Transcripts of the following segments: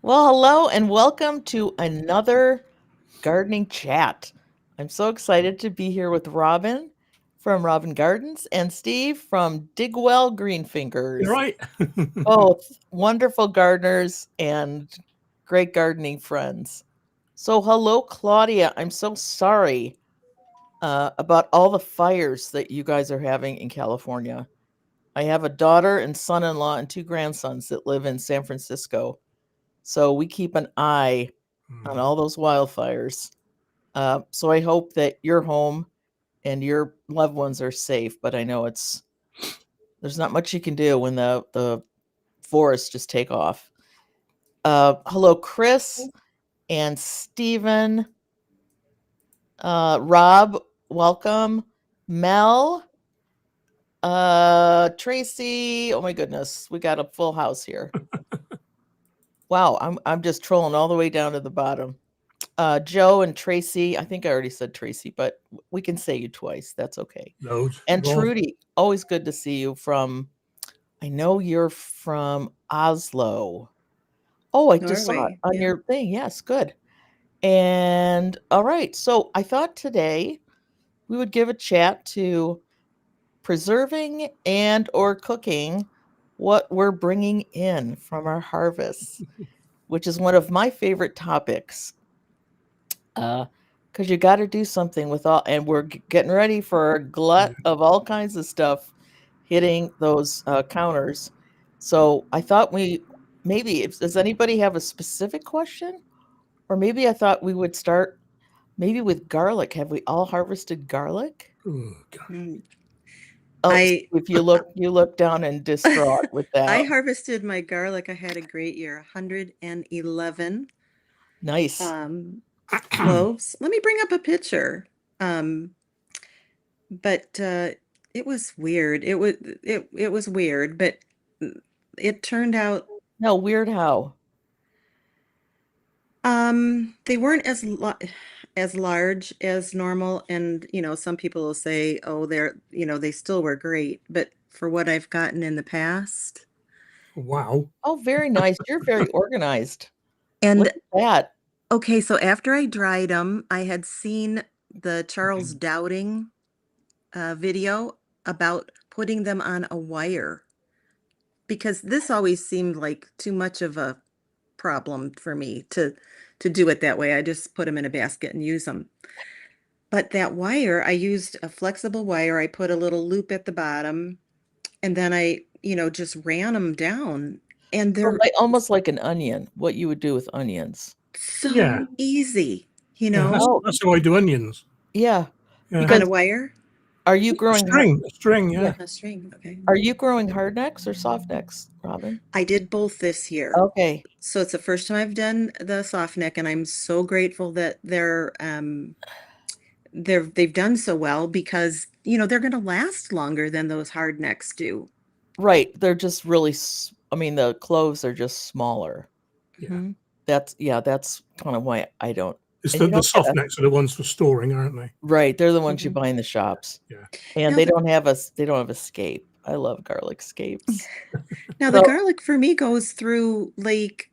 Well, hello and welcome to another gardening chat. I'm so excited to be here with Robin from Robin Gardens and Steve from You're digwellgreenfingers. right. Both wonderful gardeners and great gardening friends. So, hello, Claudia. I'm so sorry about all the fires that you guys are having in California. I have a daughter and son in law and two grandsons that live in San Francisco. So we keep an eye on all those wildfires. So I hope that your home and your loved ones are safe. But I know there's not much you can do when the forests just take off. Hello, Chris and Stephen. Rob, welcome. Mel, Tracy. Oh my goodness, we got a full house here. Wow, I'm just trolling all the way down to the bottom. Joe and Tracy. I think I already said Tracy, but we can say you twice. That's okay. Loads. And Rob. Trudy, always good to see you from, I know you're from Oslo. Oh, I just saw it Norway, on yeah. your thing. Yes, good. And all right. So I thought today we would give a chat to preserving and or cooking what we're bringing in from our harvests, which is one of my favorite topics. Because you got to do something with all, and we're getting ready for a glut of all kinds of stuff hitting those counters. So I thought maybe, does anybody have a specific question? Or maybe I thought we would start maybe with garlic. Have we all harvested garlic? Oh, gosh. Mm. Oh, I if you look down and distraught with I that. harvested my garlic. I had a great year. 111 Nice. cloves. Let me bring up a picture. But it was weird. It was weird, but it turned out No, weird how? they weren't as large as normal, and some people will say, oh, they still were great, but for what I've gotten in the past. Wow. Oh, very nice. You're very organized. And Look at that. okay, so after I dried them, I had seen the Charles Dowding video about putting them on a wire, because this always seemed like too much of a problem for me to do it that way. I just put them in a basket and use them. But that wire, I used a flexible wire. I put a little loop at the bottom, and then I, just ran them down, and So they're almost like an onion, what you would do with onions. Yeah. so easy, Yeah, Oh, that's how I do onions. yeah. Yeah. on Because a wire, are you A growing string, yeah. a string. Okay. are you growing hardnecks or softnecks, Robin? I did both this year. Okay. So it's the first time I've done the soft neck, and I'm so grateful that they've done so well, because they're going to last longer than those hard necks do. Right. They're just really I mean the cloves are just smaller. Yeah. Mhm. That's kind of why I don't. It's And you the don't get soft necks are the ones for storing, aren't they? right, they're the ones you Mhm. buy in the shops. Yeah. And Now they the don't have escape. I love garlic scapes. now the So, garlic for me goes through like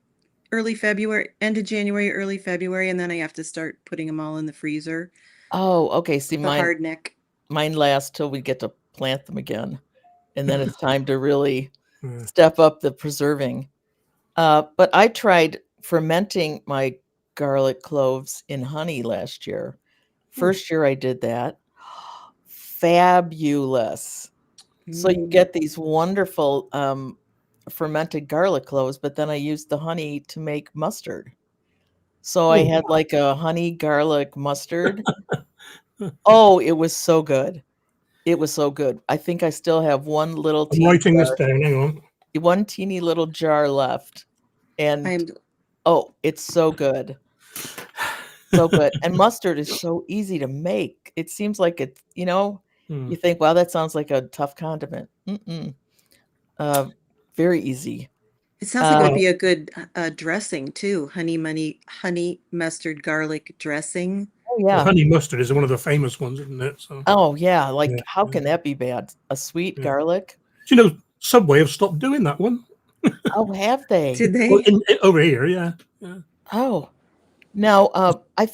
early February, end of January, early February, and then I have to start putting them all in the freezer. oh, okay. See, The hard neck. mine lasts till we get to plant them again. And then it's time to really Yeah. step up the preserving. But I tried fermenting my garlic cloves in honey last year. First year I did that. Fabulous. So you Mm. get these wonderful fermented garlic cloves, but then I used the honey to make mustard. So I Oh, had like a honey garlic mustard. Oh, it was so good. It was so good. I think I still have one little I'm teeny writing this jar, down. Hang on. one teeny little jar left. And I'm oh, it's so good. So good. And mustard is so easy to make. It seems like it's, you think, wow, that sounds like a tough condiment. Mm-mm. Uh, very easy. It sounds like it would Uh, be a good dressing too. Honey mustard garlic dressing. oh Well, yeah. honey mustard is one of the famous ones, isn't it? So Oh yeah. Like, yeah, how yeah, can that be bad? A sweet yeah. garlic? Do you know Subway have stopped doing that one? Oh, have they? Did Well, they? over here, yeah. Oh, now I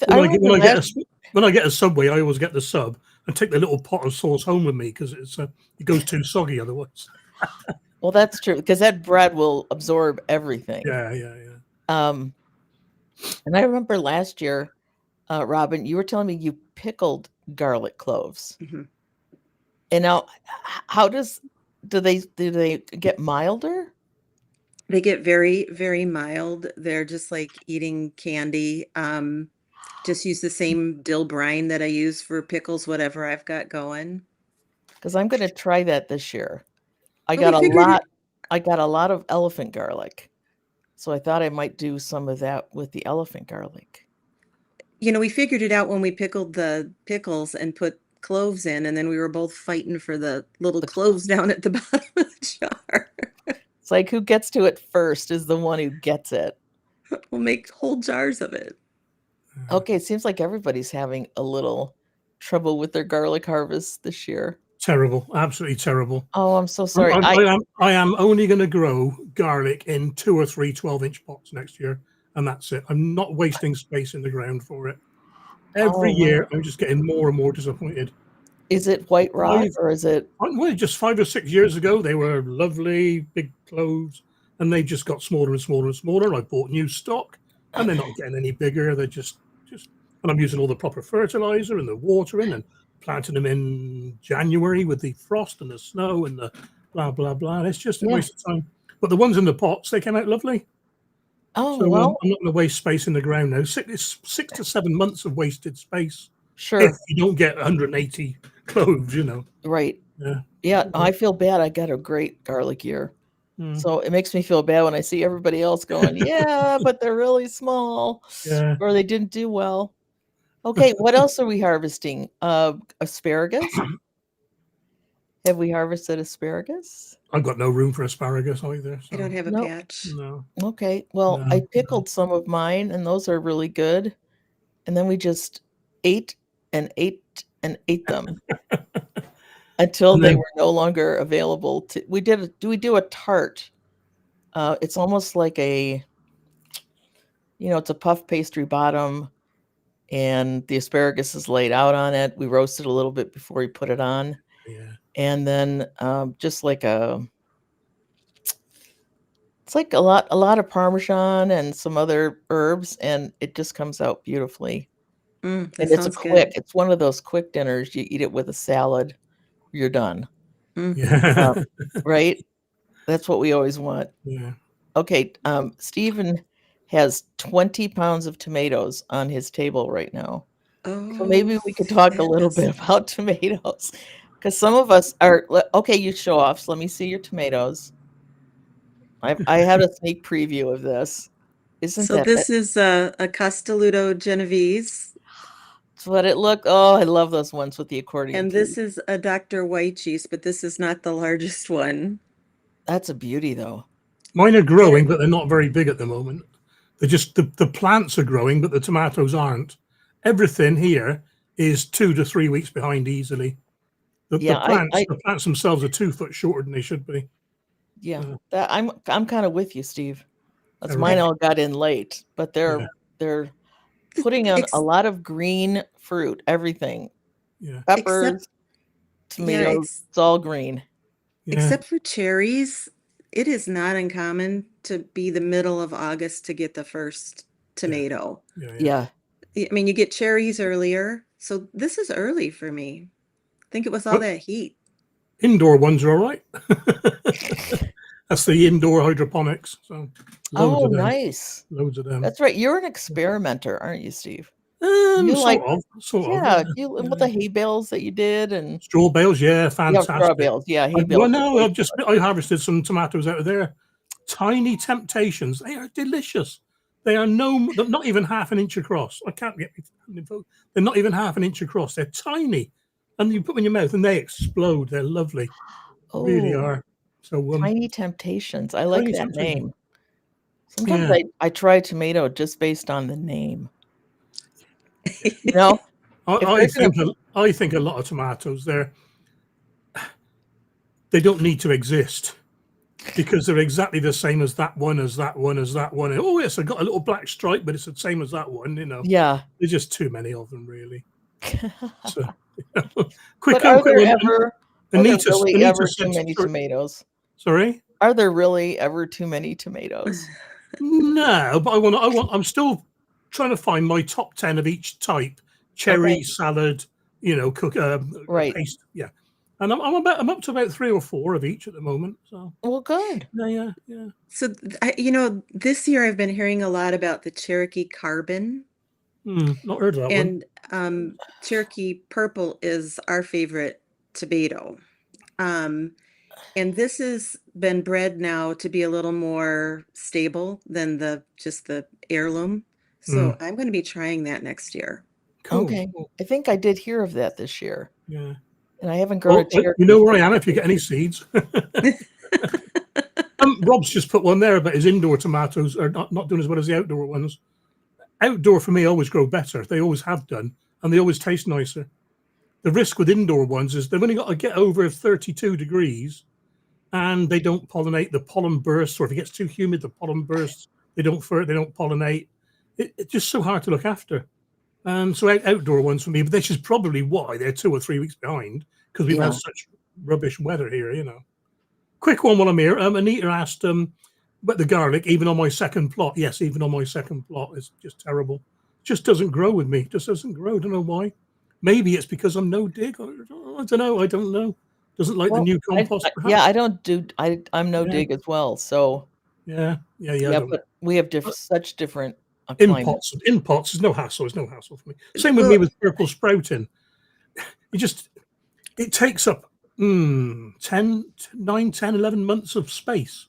When I get remember when I get last. a when I get a Subway, I always get the sub and take the little pot of sauce home with me because it goes too soggy otherwise. Well, that's true because that bread will absorb everything. Yeah, yeah, yeah. Um, and I remember last year, Robin, you were telling me you pickled garlic cloves, Mhm. and now how do they get milder? They get very, very mild. They're just like eating candy. Just use the same dill brine that I use for pickles, whatever I've got going. Because I'm going to try that this year. I But we got a figured lot. it, I got a lot of elephant garlic, so I thought I might do some of that with the elephant garlic. we figured it out when we pickled the pickles and put cloves in, and then we were both fighting for the little The cloves down at the bottom of the jar. It's like who gets to it first is the one who gets it. We'll make whole jars of it. Okay, it seems like everybody's having a little trouble with their garlic harvest this year. Terrible, absolutely terrible. Oh, I'm so I'm, sorry. I'm, I am only going to grow garlic in 2 or 3 12-inch pots next year, and that's it. I'm not wasting space in the ground for it. Every Oh, wow. year, I'm just getting more and more disappointed. Is it white rot Five, or is it? well, just 5 or 6 years ago, they were lovely big cloves, and they just got smaller and smaller and smaller. I bought new stock, and they're not getting any bigger. They're just, and I'm using all the proper fertilizer and the watering and planting them in January with the frost and the snow and the blah blah blah. It's just a Yeah. waste of time. But the ones in the pots, they came out lovely. Oh, So well, I'm not going to waste space in the ground now. It's 6 to 7 months of wasted space if sure. you don't get 180 cloves. Right. Yeah. Yeah, I feel bad. I got a great garlic year. Mm. So it makes me feel bad when I see everybody else going, yeah, but they're really small Yeah. or they didn't do well. Okay, what else are we harvesting? Asparagus? Have we harvested asparagus? I've got no room for asparagus either. I don't So have a No. patch. no, Okay. Well, no, I no. pickled some of mine and those are really good. And then we just ate and ate and ate them until And they then were no longer available to we do a tart. It's almost like it's a puff pastry bottom and the asparagus is laid out on it. We roast it a little bit before we put it on. yeah, And then just like it's like a lot of Parmesan and some other herbs, and it just comes out beautifully. That And sounds good. it's one of those quick dinners. You eat it with a salad, you're done. yeah, Right? That's what we always want. yeah. Okay, Stephen has 20 pounds of tomatoes on his table right now. So maybe Oh, we could talk a that little is. bit about tomatoes because some of us are okay. You show off. So let me see your tomatoes. I had a sneak preview of this. Isn't So that this is a Castelluto Genovese, that's what it looked? Oh, I love those ones with the accordion and key. this is a Dr. White cheese, but this is not the largest one. That's a beauty, though. Mine are They're growing, but they're not very big at the moment. They're just the plants are growing, but the tomatoes aren't. Everything here is 2 to 3 weeks behind easily. The, the Yeah, plants the plants themselves are 2 foot shorter than they should be. yeah. Uh, That I'm kind of with you, Steve. That's mine terrible. all got in late, but Yeah, they're putting on a ex lot of green fruit, everything. yeah, except Peppers, yeah, tomatoes, it's all green. yeah, except for cherries, it is not uncommon to be the middle of August to get the first yeah, tomato. yeah, yeah. Yeah. I mean, you get cherries earlier, so this is early for me. I think it was all But that heat. indoor ones are all right. That's the indoor hydroponics. So loads Oh, of them, nice. loads of them. That's right. You're an experimenter, aren't you, Steve? You like, Sort of, yeah, yeah, you with yeah. the hay bales that you did and Straw bales, yeah, yeah, straw fantastic. bales. Yeah, hay Well, bales are no, way too much. I harvested some tomatoes out of there. Tiny temptations. They are delicious. They are they're not even half an inch across. I can't get. They're not even half an inch across. They're tiny, and you put them in your mouth and they explode. They're lovely, really Oh, are. So Tiny Temptations. I like tiny that temptations. name. Sometimes Yeah, I try tomato just based on the name. You know, if I they're gonna think I think a lot of tomatoes they don't need to exist. because they're exactly the same as that one, as that one, as that one. And, oh yes, I got a little black stripe, but it's the same as that one. Yeah. There's just too many of them, really. So, But quick one. are there Anita, really Anita ever said, too many sorry, tomatoes? sorry? Are there really ever too many tomatoes? No, but I'm still trying to find my top 10 of each type: cherry, Okay. salad, cook, Right. paste. Yeah, and I'm up to about 3 or 4 of each at the moment. So Well, good. yeah. So, this year I've been hearing a lot about the Cherokee Carbon, Not heard of that one. and Cherokee Purple is our favorite tomato. And this has been bred now to be a little more stable than just the heirloom. So I'm going to be trying that next year. Cool. Okay. I think I did hear of that this year. Yeah. And I haven't grown a Cherokee. You know where I am if you get any seeds. Rob's just put one there about his indoor tomatoes are not doing as well as the outdoor ones. Outdoor for me always grow better. They always have done, and they always taste nicer. The risk with indoor ones is they've only got to get over 32 degrees, and they don't pollinate. The pollen bursts, or if it gets too humid, the pollen bursts. They don't pollinate. It's just so hard to look after. So outdoor ones for me, but this is probably why they're 2 or 3 weeks behind, because we've had such rubbish weather here. Quick one while I'm here. Anita asked about the garlic, even on my second plot. Yes, even on my second plot, it's just terrible. Just doesn't grow with me. Just doesn't grow. Don't know why. Maybe it's because I'm no dig. I don't know. Doesn't like the new compost. Yeah, I don't do. I'm no dig as well. So yeah. But we have such different in climates. pots is no hassle. It's no hassle for me. Same with me with purple sprouting. It takes up 9, 10, 11 months of space.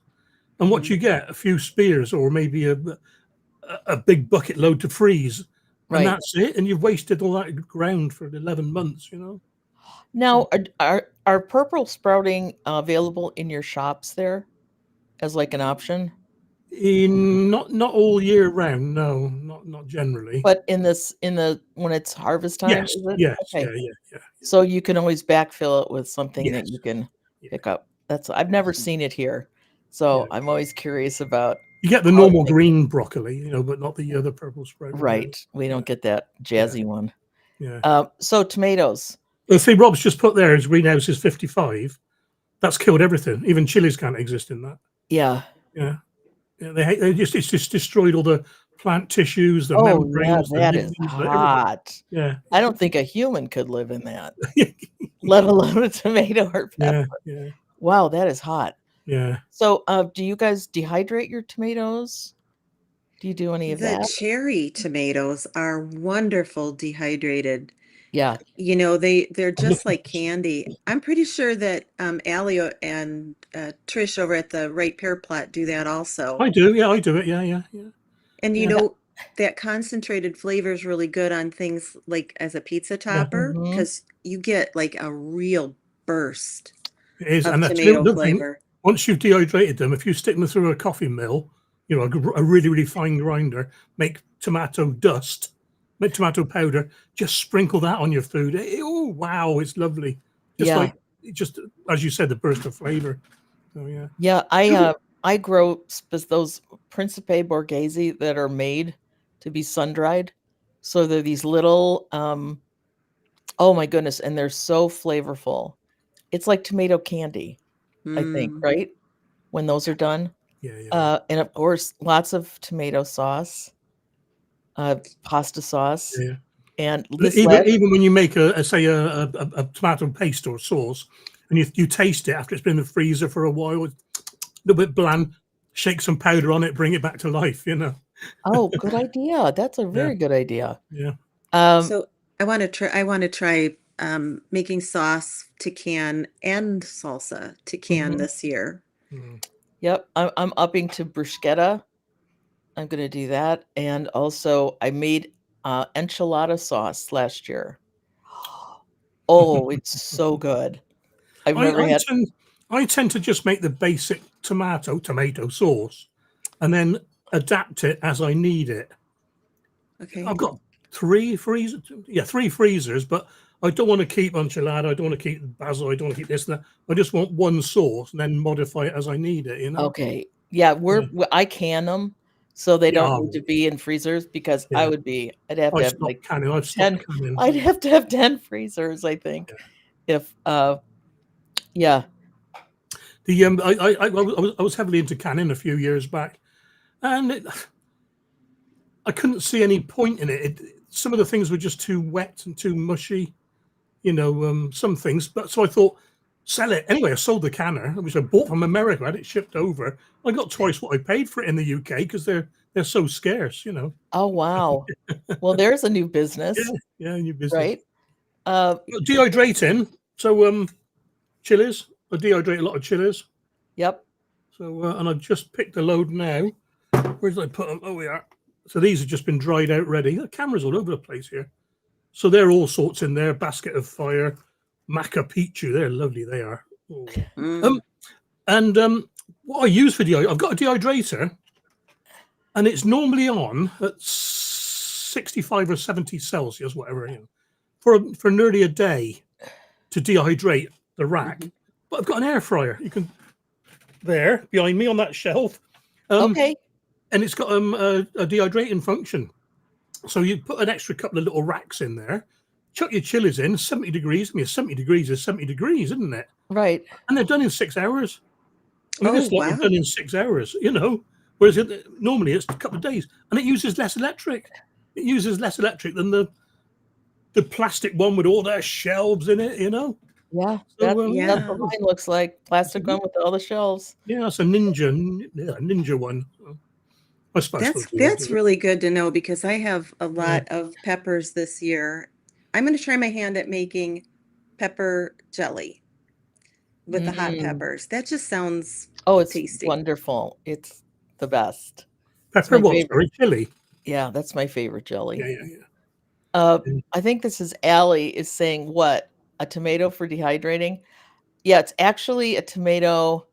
And what you get, a few spears or maybe a big bucket load to freeze. Right. And that's it. And you've wasted all that ground for 11 months, Now, are purple sprouting available in your shops there as like an option? Not all year round, no, not generally. But when it's harvest time, Yes, is it? yes, Okay. yeah. So you can always backfill it with something that you can pick up. I've never seen it here, so I'm always curious about. You get the normal green broccoli, but not the other purple sprout. Right, we don't get that jazzy one. Yeah. So tomatoes. The thing Rob's just put there is greenhouse is 55. That's killed everything. Even chilies can't exist in that. Yeah. Yeah. It's just destroyed all the plant tissues, the membranes. Yeah, that is hot. Yeah. I don't think a human could live in that, let alone a tomato or pepper. Yeah. Wow, that is hot. Yeah. So, do you guys dehydrate your tomatoes? Do you do any of that? The cherry tomatoes are wonderful dehydrated. Yeah. They're just like candy. I'm pretty sure that Allie and Trish over at the Right Pear Plot do that also. I do. Yeah, I do it. Yeah. And that concentrated flavor is really good on things like as a pizza topper because you get like a real burst of tomato flavor. Once you've dehydrated them, if you stick them through a coffee mill, a really, really fine grinder, make tomato dust, make tomato powder, just sprinkle that on your food. Oh, wow, it's lovely. Just as you said, the burst of flavor. So, yeah. Yeah, I grow those Principe Borghese that are made to be sun-dried. So they're these little, oh my goodness, and they're so flavorful. It's like tomato candy, I think, right? When those are done. Yeah. And of course, lots of tomato sauce, pasta sauce. Yeah. And even when you make a tomato paste or sauce, and you taste it after it's been in the freezer for a while, it's a little bit bland, shake some powder on it, bring it back to life, Oh, good idea. That's a very good idea. Yeah. So I want to try making sauce to can and salsa to can this year. Yep, I'm upping to bruschetta. I'm going to do that, and also I made enchilada sauce last year. Oh, it's so good. I tend to just make the basic tomato sauce, and then adapt it as I need it. Okay. I've got 3 freezers. Yeah, 3 freezers, but I don't want to keep enchilada. I don't want to keep basil. I don't want to keep this and that. I just want one sauce and then modify it as I need it. Okay. Yeah, I can them so they don't Yeah, need to be in freezers because yeah. I'd have I to have stopped like canning. I've 10 stopped canning. I'd have to have 10 freezers, I think. If yeah. The I was heavily into canning a few years back, and I couldn't see any point in it. Some of the things were just too wet and too mushy, some things. But so I thought, sell it anyway. I sold the canner, which I bought from America. I had it shipped over. I got twice what I paid for it in the UK because they're so scarce. Oh, wow. Well, there's a new business, Yeah, new business. right? Dehydrating. So chilies. I dehydrate a lot of chilies. Yep. So and I've just picked a load now. Where did I put them? Oh, we are. So these have just been dried out ready. The camera's all over the place here. So they're all sorts in there. Basket of fire, maca pichu. They're lovely. They are. Oh. What I use for I've got a dehydrator, and it's normally on at 65 or 70 Celsius, whatever, for nearly a day to dehydrate the rack. But I've got an air fryer. You can there behind me on that shelf. Okay. And it's got a dehydrating function. So you put an extra couple of little racks in there, chuck your chilies in, 70 degrees. I mean, 70 degrees is 70 degrees, isn't it? Right. And they're done in 6 hours. I mean, this lot wow. are done in 6 hours, whereas normally it's a couple of days. And it uses less electric. It uses less electric than the plastic one with all their shelves in it, Yeah. So, That's what mine looks like. Plastic one with all the shelves. Yeah, that's a ninja one. I suppose That's really good to know because I have a lot of peppers this year. I'm going to try my hand at making pepper jelly with the hot peppers. That just sounds it's tasty. Wonderful. It's the best. Pepper what? Very chili. Yeah, that's my favorite jelly. Yeah. I think this is Allie is saying what? A tomato for dehydrating? Yeah, it's actually a tomato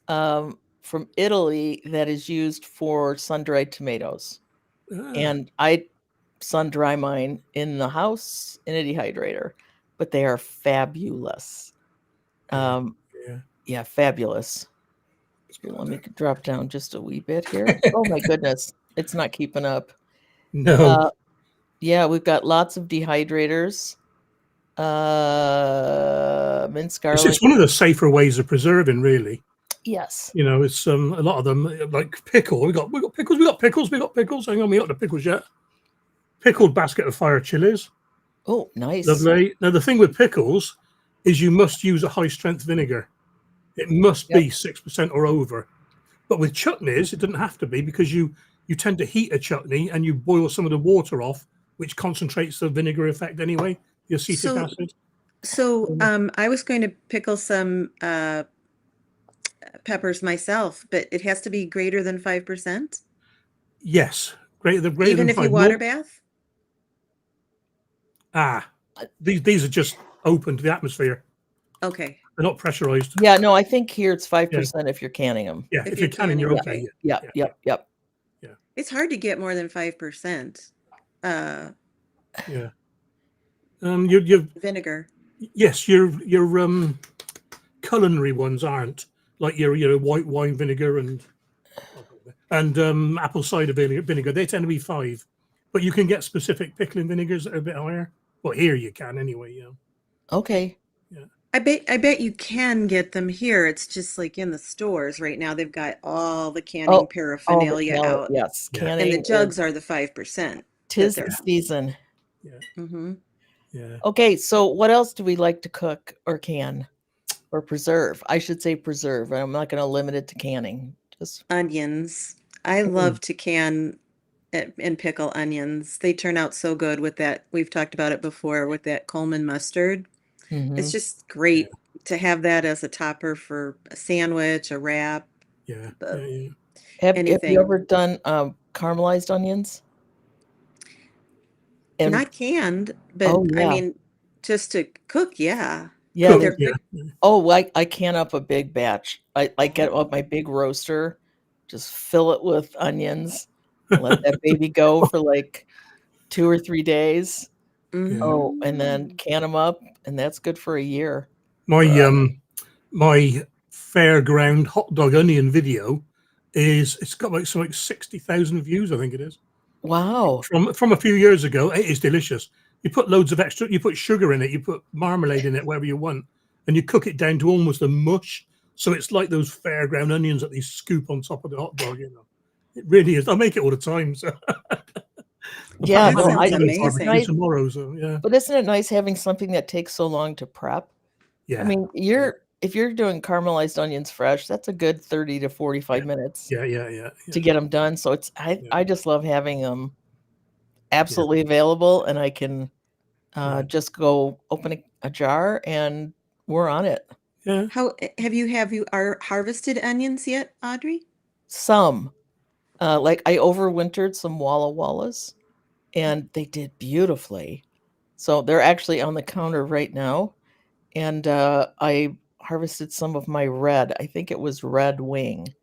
from Italy that is used for sun-dried tomatoes. And I sun-dry mine in the house in a dehydrator, but they are fabulous. Yeah, fabulous. Here, let me drop down just a wee bit here. Oh my goodness, it's not keeping up. No. Yeah, we've got lots of dehydrators. Minced garlic. It's one of the safer ways of preserving, really. Yes. It's a lot of them like pickle. We got pickles. We got pickles. Hang on, we got the pickles yet. Pickled basket of fire chilies. Oh, nice. Lovely. Now the thing with pickles is you must use a high strength vinegar. It must be 6% or over. But with chutneys, it doesn't have to be because you tend to heat a chutney and you boil some of the water off, which concentrates the vinegar effect anyway, the acetic acid. So I was going to pickle some peppers myself, but it has to be greater than 5%? Yes. Greater Even than if 5. you water bath? These are just open to the atmosphere. Okay. They're not pressurized. Yeah, no, I think here it's 5% if you're canning them. Yeah, if you're canning, you're okay. Yep. Yeah. It's hard to get more than 5%. Yeah. Your Vinegar. yes, your culinary ones aren't like your white wine vinegar and apple cider vinegar. They tend to be 5, but you can get specific pickling vinegars that are a bit higher. Well, here you can anyway. Yeah. Okay. Yeah. I bet you can get them here. It's just like in the stores right now. They've got all the canning paraphernalia out. Yes, canning. And the jugs are the 5%. 'Tis the season. Yeah. Mm-hmm. Yeah. Okay, so what else do we like to cook or can or preserve? I should say preserve. I'm not going to limit it to canning. Just Onions. I love to can and pickle onions. They turn out so good with that. We've talked about it before with that Coleman mustard. It's just great to have that as a topper for a sandwich, a wrap. Yeah. Have you ever done caramelized onions? Not canned, but I mean, just to cook, yeah. Yeah. They're I can up a big batch. I get up my big roaster, just fill it with onions, let that baby go for like 2 or 3 days. Oh, and then Mm. can them up, and that's good for a year. My for us. my fairground hot dog onion video it's got like something like 60,000 views, I think it is. Wow. From a few years ago. It is delicious. You put loads of extra, you put sugar in it, you put marmalade in it, whatever you want, and you cook it down to almost a mush. So it's like those fairground onions that they scoop on top of the hot dog, you know. It really is. I make it all the time. So Yeah, That no, sounds it's amazing. nice, tomorrow. So yeah, but isn't it nice having something that takes so long to prep? I yeah, mean, if you're doing caramelized onions fresh, that's a good 30 to 45 minutes yeah. to get them done. So Yeah. I just love having them Yeah. absolutely available, and I can Yeah. just go open a jar and we're on it. Yeah. How have you harvested onions yet, Audrey? Some, like I overwintered some Walla Wallas, and they did beautifully. So they're actually on the counter right now. And I harvested some of my red. I think it was red wing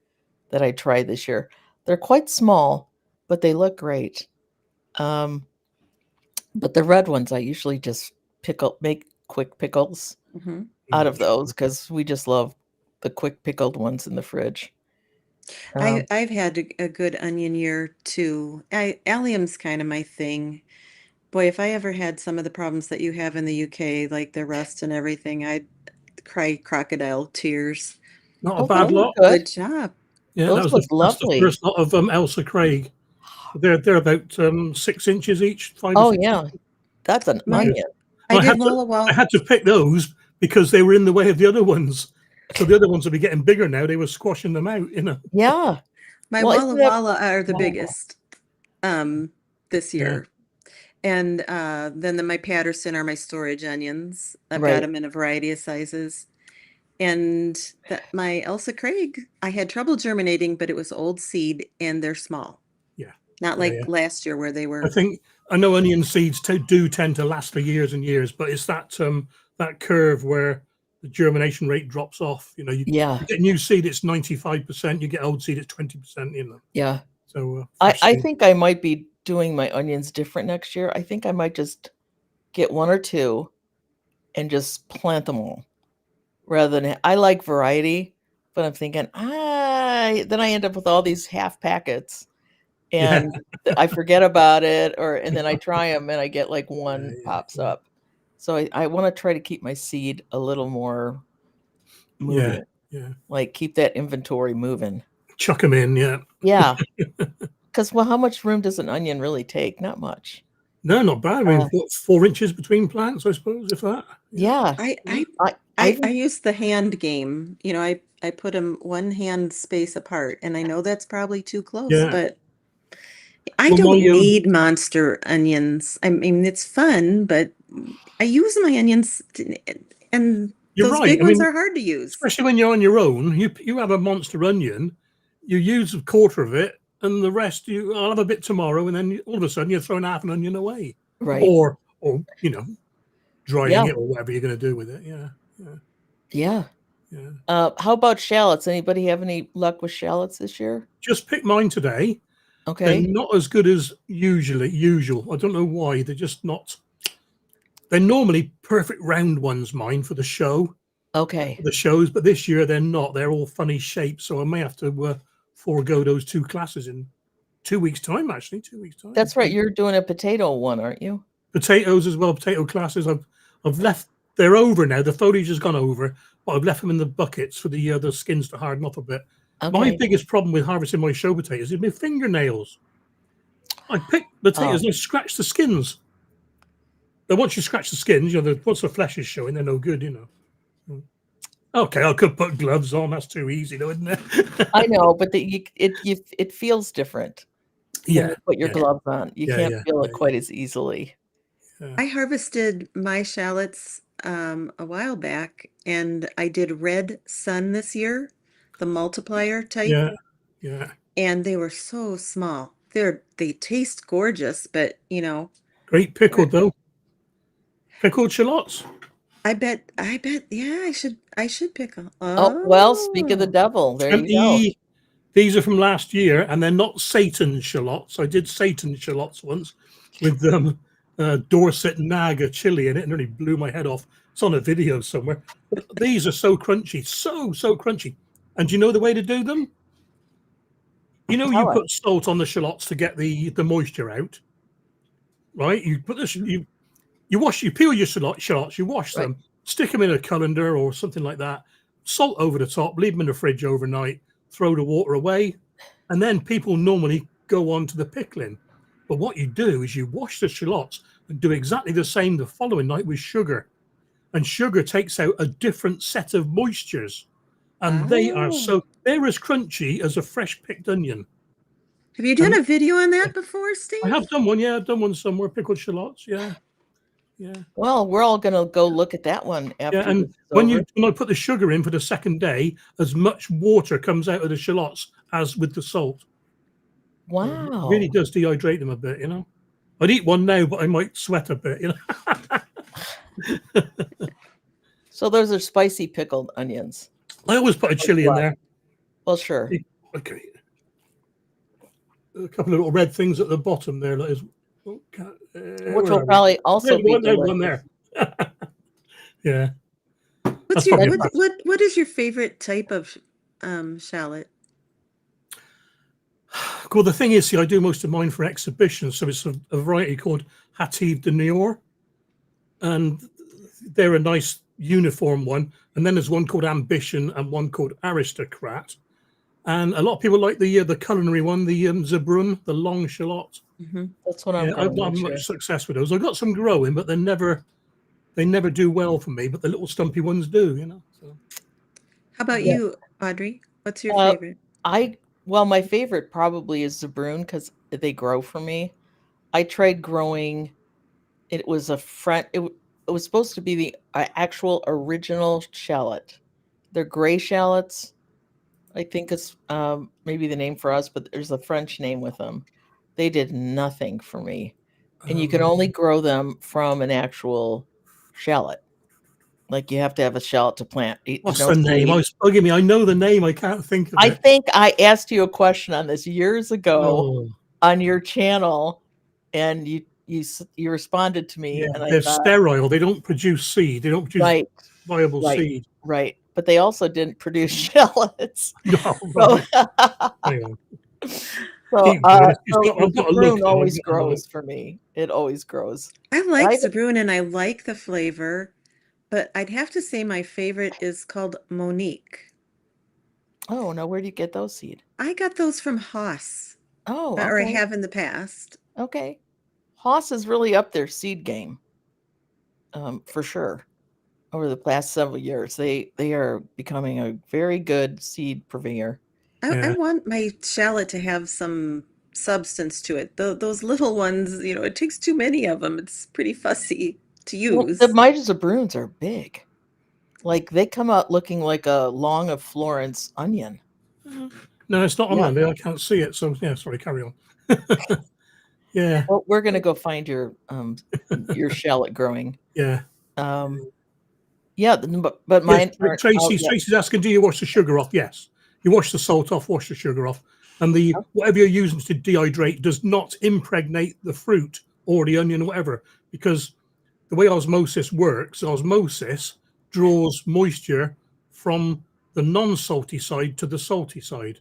that I tried this year. They're quite small, but they look great. Um, but the red ones, I usually just make quick pickles Mm-hmm. out of those because we just love the quick pickled ones in the fridge. I've had a good onion year too. Allium's kind of my thing. Boy, if I ever had some of the problems that you have in the UK, like the rust and everything, I'd cry crocodile tears. Not a Oh, bad those look lot. good. Good job. Yeah, Those look that's the lovely. first lot of Elsa Craig. They're about 6 inches each, 5 or Oh 6 yeah, inches. that's an My- onion. I I did had to Walla I Walla. had to pick those because they were in the way of the other ones. So the other ones will be getting bigger now. They were squashing them out, you know. Yeah. My Well, Walla isn't that Walla are the Walla Walla. biggest this Yeah. year. And then my Patterson are my storage onions. I've got Right. them in a variety of sizes. And my Elsa Craig, I had trouble germinating, but it was old seed and they're small. Yeah. Not Yeah, like yeah. last year where they were. I know onion seeds do tend to last for years and years, but it's that curve where the germination rate drops off. You know, you Yeah. get new seed, it's 95%. You get old seed, it's 20%. You know, Yeah. so I think I might be doing my onions different next year. I think I might just get one or two and just plant them all rather than I like variety, but I'm thinking, then I end up with all these half packets yeah, and I forget about it and then I try them and I get like one pops up. So I want to try to keep my seed a little more moving. yeah. Like keep that inventory moving. Chuck them in, yeah. Yeah. Because how much room does an onion really take? Not much. No, not bad. I mean, what, 4 inches between plants, I suppose, if that. Yeah. I use the hand game. You know, I put them one hand space apart, and I know that's probably too close, Yeah. but I Well, don't my, need monster onions. I mean, it's fun, but I use my onions, and You're those right. big I ones mean, are hard to use. especially when you're on your own, you have a monster onion, you use a quarter of it, and the rest I'll have a bit tomorrow, and then all of a sudden you're throwing half an onion away, Right. or you know, drying Yeah. it or whatever you're going to do with it. Yeah, Yeah. yeah. How about shallots? Anybody have any luck with shallots this year? Just picked mine today. They're Okay. not as good as usual. I don't know why. They're just not. They're normally perfect round ones, mine, for the show. Okay. The shows, but this year they're not. They're all funny shapes, so I may have to forego those two classes in 2 weeks' time. Actually, 2 weeks' time. That's right. You're doing a potato one, aren't you? Potatoes as well. Potato classes. I've left. They're over now. The foliage has gone over, but I've left them in the buckets for the skins to harden up a bit. Okay. My biggest problem with harvesting my show potatoes is my fingernails. I pick potatoes and I scratch the skins. But once you scratch the skins, once the flesh is showing, they're no good, Okay, I could put gloves on. That's too easy, though, isn't it? I know, but it feels different when Yeah. you put your gloves on. You Yeah, can't yeah, feel it yeah, quite as easily. I harvested my shallots a while back, and I did red sun this year, the multiplier type. Yeah. And they were so small. They taste gorgeous, but Great pickled though. Pickled shallots. I bet, yeah, I should pick them. Oh, well, speak of the devil. There you go. These are from last year, and they're not Satan shallots. I did Satan shallots once with them, Dorset Naga chili in it and nearly blew my head off. It's on a video somewhere. But these are so crunchy, so crunchy. And do you know the way to do them? You know, you Tell us. put salt on the shallots to get the moisture out, right? You put this, you peel your shallots, you wash Right. them, stick them in a colander or something like that, salt over the top, leave them in the fridge overnight, throw the water away, and then people normally go on to the pickling. But what you do is you wash the shallots and do exactly the same the following night with sugar. And sugar takes out a different set of moistures. And they're as crunchy as a fresh picked onion. Have you done And a video on that before, I Steve? have done one, yeah. I've done one somewhere, pickled shallots, yeah. Yeah. Well, we're all going to go look at that one after Yeah, and this is when over. I put the sugar in for the second day, as much water comes out of the shallots as with the salt. Wow. It really does dehydrate them a bit, you know. I'd eat one now, but I might sweat a bit, you know. So those are spicy pickled onions. I always put a chili in there. Well, sure. Okay. A couple of little red things at the bottom there. That is, Which will probably also be one delicious. there. Yeah. What is your favorite type of shallot? Well, the thing is, see, I do most of mine for exhibitions, so it's a variety called Hativ de Niort, and they're a nice uniform one. And then there's one called Ambition and one called Aristocrat. And a lot of people like the culinary one, the Zebrun, the long shallot. Mm-hmm. That's what I'm Yeah, going I've to not had much success with those. I've got some growing, but they never do well for me. But the little stumpy ones do, you know. So. How about you, Audrey? What's your favorite? Well, my favorite probably is Zebrun because they grow for me. I tried growing. It was a it was supposed to be the actual original shallot. They're gray shallots. I think it's maybe the name for us, but there's a French name with them. They did nothing for me. And you can only grow them from an actual shallot. Like you have to have a shallot to plant. What's the name? I was bugging me. I know the name. I can't think of it. I think I asked you a question on this years ago on your channel, and you responded to me. Yeah, and they're sterile. They don't produce seed. They don't produce viable seed. Right. But they also didn't produce shallots. No, right. So Zebrun always grows for me. It always grows. I like Zebrun and I like the flavor, but I'd have to say my favorite is called Monique. Oh, now where do you get those seed? I got those from Haas. Oh, okay. Or I have in the past. Okay. Haas is really up their seed game. For sure. Over the past several years, they are becoming a very good seed purveyor. I want my shallot to have some substance to it. Those little ones, you know, it takes too many of them. It's pretty fussy to use. Well, the Zebrun's are big. Like they come out looking like a long of Florence onion. No, it's not on there. I can't see it. So yeah, sorry, carry on. Yeah. Well, we're gonna go find your shallot growing. Yeah. Yeah, but mine. Yes, Tracy's asking, do you wash the sugar off? Yes. You wash the salt off, wash the sugar off, and whatever you're using to dehydrate does not impregnate the fruit or the onion or whatever, because the way osmosis works, osmosis draws moisture from the non-salty side to the salty side.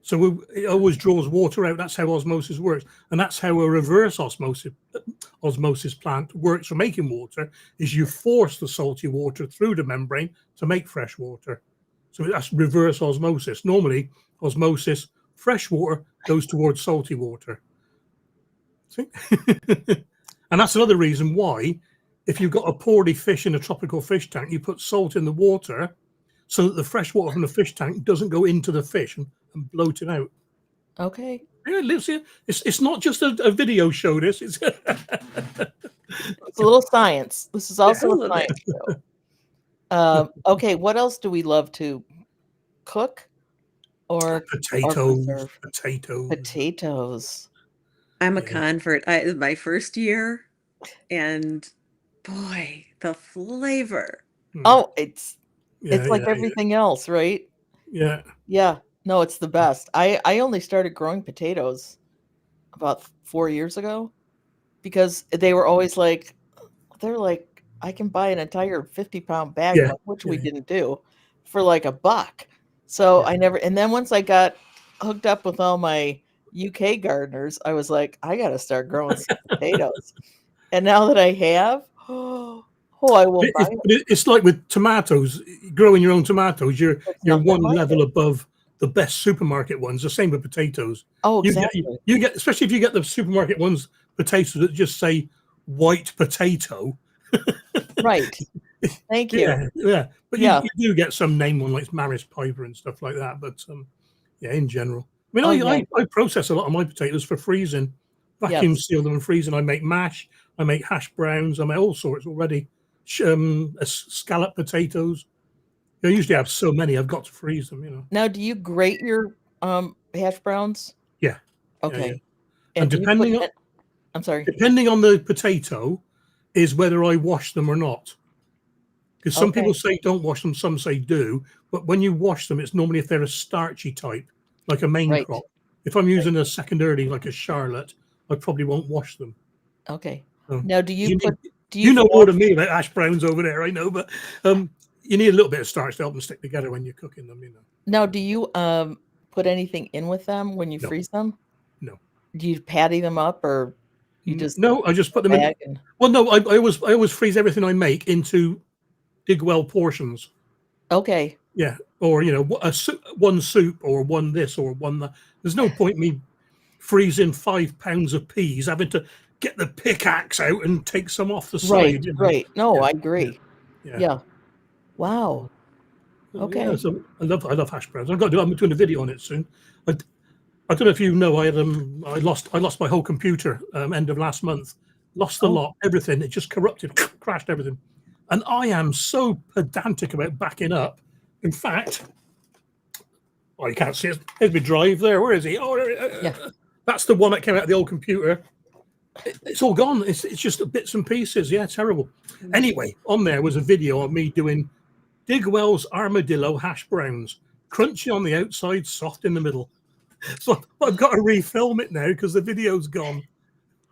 So it always draws water out. That's how osmosis works, and that's how a reverse osmosis plant works for making water. Is you force the salty water through the membrane to make fresh water. So that's reverse osmosis. Normally, osmosis, fresh water goes towards salty water. See? And that's another reason why, if you've got a poorly fish in a tropical fish tank, you put salt in the water so that the fresh water from the fish tank doesn't go into the fish and bloat it out. Okay. Yeah, it's not just a video show, this. It's a little science. This is also a science show. Okay, what else do we love to cook or potatoes? I'm a convert. My first year, and boy, the flavor. Oh, it's like everything else, right? Yeah. No, it's the best. I only started growing potatoes about 4 years ago. because they were always like, they're like, I can buy an entire 50-pound bag of Yeah, them, which we yeah, didn't do, for like $1. So yeah. I never, and then once I got hooked up with all my UK gardeners, I was like, I got to start growing some potatoes. And now that I have, oh, I will buy it. It's like with tomatoes, growing your own tomatoes. It's You're nothing one like level it. above the best supermarket ones. The same with potatoes. Oh, You get exactly. you get especially if you get the supermarket ones potatoes that just say white potato. Right. Thank you. Yeah, yeah. But Yeah. you do get some name one like Maris Piper and stuff like that. But yeah, in general, I mean, Oh, yeah. I process a lot of my potatoes for freezing, vacuum Yes. seal them and freezing. I make mash, I make hash browns, I make all sorts already. Scallop potatoes. I usually have so many, I've got to freeze them. You know. Now, do you grate your hash browns? Yeah, yeah, yeah. Okay. And And do you put it, I'm sorry. depending on the potato, is whether I wash them or not. Because some people Okay. say don't wash them, some say do. But when you wash them, it's normally if they're a starchy type, like a main Right. crop. If I'm using a secondary, like a Charlotte, I probably won't wash them. Okay. So Now, do you you put, need, do you you know more wash? than me about ash browns over there, I know, but you need a little bit of starch to help them stick together when you're cooking them. You know. Now, do you put anything in with them when you No, freeze them? no, Do you patty them up, or you just no. I just put them in. bag and Well, no, I always freeze everything I make into digwell portions. okay. Yeah, or one soup or one this or one that. There's no point me freezing 5 pounds of peas, having to get the pickaxe out and take some off the Right, side. You know. right. No, Yeah, I yeah, agree. yeah. Yeah. Wow. Yeah, Okay. so I love hash browns. I'm doing a video on it soon. I, I don't know if you know, I lost my whole computer end of last month. Lost the Oh, lot, everything. It just corrupted, crashed everything. And I am so pedantic about backing up. In fact, oh, you can't see it. There's my drive there. Where is he? Oh, yeah. that's the one that came out of the old computer. It's all gone. It's just bits and pieces. Yeah, terrible. Anyway, on there was a video of me doing Digwell's armadillo hash browns, crunchy on the outside, soft in the middle. So I've got to refilm it now because the video's gone.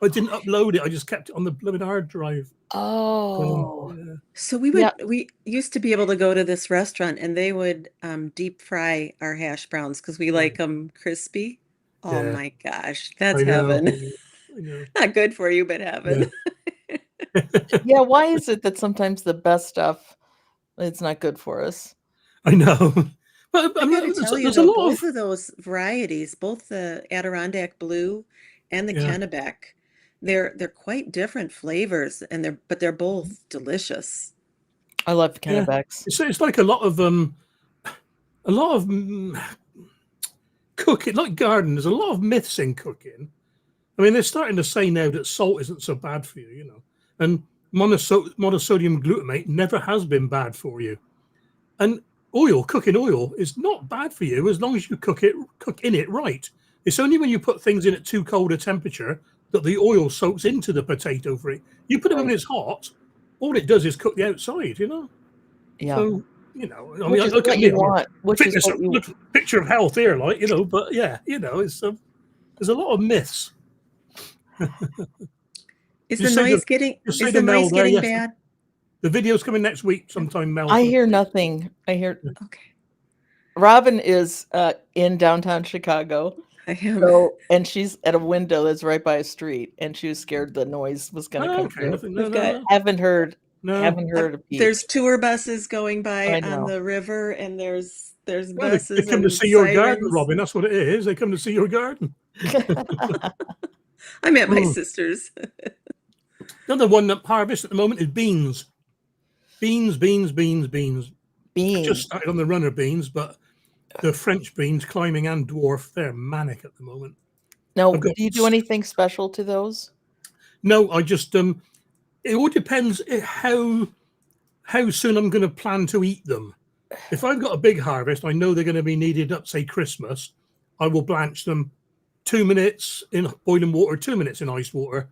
I didn't upload it. I just kept it on the blooming hard drive. Oh, Yeah. So yeah. we used to be able to go to this restaurant and they would deep fry our hash browns because we like them crispy. Oh Yeah, my gosh, that's I know. heaven. I know. Not good for you, but Yeah. heaven. Yeah. Why is it that sometimes the best stuff, it's not good for us? I know. But I gotta tell you there's a though, lot both of of those varieties, both the Adirondack Blue and the yeah. Kennebec, they're quite different flavors and they're both delicious. I love Yeah. Kennebecks. It's like a lot of cooking, like garden. There's a lot of myths in cooking. I mean, they're starting to say now that salt isn't so bad for you, you know, and monosodium glutamate never has been bad for you. And cooking oil, is not bad for you as long as you cook in it right. It's only when you put things in at too cold a temperature that the oil soaks into the potato for it. You put it when Right. it's hot, all it does is cook the outside, you know. Yeah. So I mean, Which is look at what me, you I'm a want. Which is what you, picture of health here, like But yeah, it's there's a lot of myths. Is the Just say noise to getting just say is to the Mel noise there, getting yes, bad? the video's coming next week sometime. Mel, I hear nothing. I hear Okay. Robin is in downtown Chicago. I am. So, and she's at a window that's right by a street, and she was scared the noise was going to come okay, through. nothing, We've got Haven't heard no. a peep. there's tour buses going by I on know. the river and there's Well, they buses come to and see your garden, sirens. Robin. That's what it is. They come to see your garden. I'm at my Mm. sister's. The other one that harvest at the moment is beans. Beans. I just Beans. started on the runner beans, but the French beans, climbing and dwarf, they're manic at the moment. Now, I've got do you do anything special to those? no. I just it all depends how soon I'm going to plan to eat them. If I've got a big harvest, I know they're going to be needed up, say Christmas. I will blanch them 2 minutes in boiling water, 2 minutes in ice water,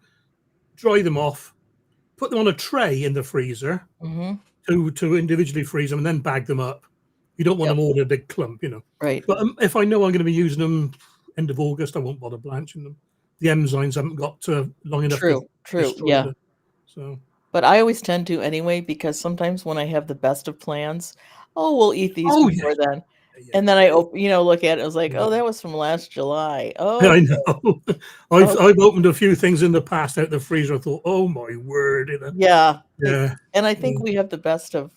dry them off, put them on a tray in the freezer Mm-hmm. to individually freeze them, and then bag them up. You don't want Yep. them all in a big clump, you know. Right. But if I know I'm going to be using them end of August, I won't bother blanching them. the enzymes haven't got long enough to True, destroy yeah. the. So But I always tend to anyway because sometimes when I have the best of plans, oh, we'll eat these oh yeah, before then. yeah, And then I look at it, I was like, yeah. oh, that was from last July. Yeah, Oh, I know. I've opened a few things in the past out the freezer. I thought, oh my word, yeah. yeah, And I think we have the best of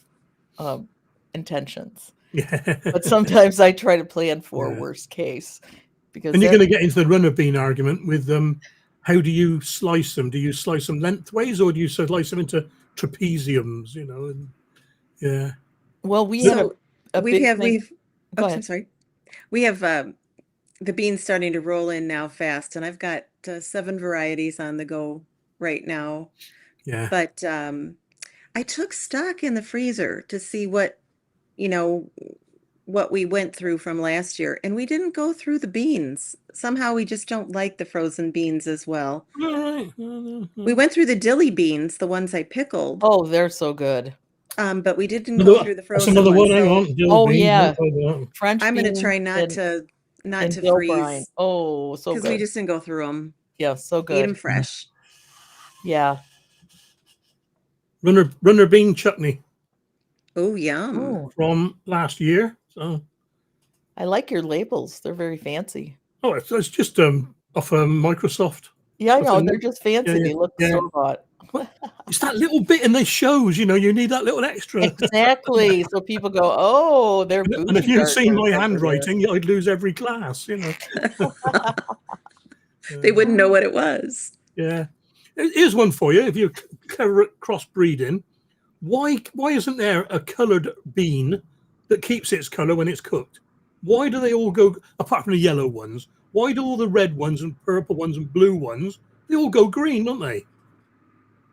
um, intentions. yeah, But sometimes I try to plan for yeah. worst case because And you're that, going to get into the runner bean argument with how do you slice them? Do you slice them lengthways or do you slice them into trapeziums? And yeah, well, we had So a big thing. we've Go oops, I'm ahead. sorry. We have the beans starting to roll in now fast, and I've got 7 varieties on the go right now. yeah. But I took stock in the freezer to see you know, what we went through from last year, and we didn't go through the beans. Somehow we just don't like the frozen beans as well. All right. We went through the dilly beans, the ones I pickled, Oh, they're so good. but we didn't go through the That's frozen another ones. one. Hang So on, dill Oh, beans. yeah. Oh, French I'm gonna beans try not and to dill brine. freeze Oh, so because we good. just didn't go through them. Yeah, so Eat them good. fresh. Yeah. runner bean chutney Oh, yum. Oh, from last year. So I like your labels. They're very fancy. it's just off Microsoft. Yeah, I What's the know. They're name? just Yeah, fancy. yeah, They look yeah. store-bought. It's that little bit in the shows, you need that little extra. Exactly. So people go, oh, they're And if bougie you'd seen gardeners my over here. handwriting, I'd lose every class. They wouldn't know Oh, what it was. Yeah. Here's one for you. If you're crossbreeding, why isn't there a coloured bean that keeps its colour when it's cooked? Why do they all go, apart from the yellow ones, why do all the red ones and purple ones and blue ones, they all go green, don't they?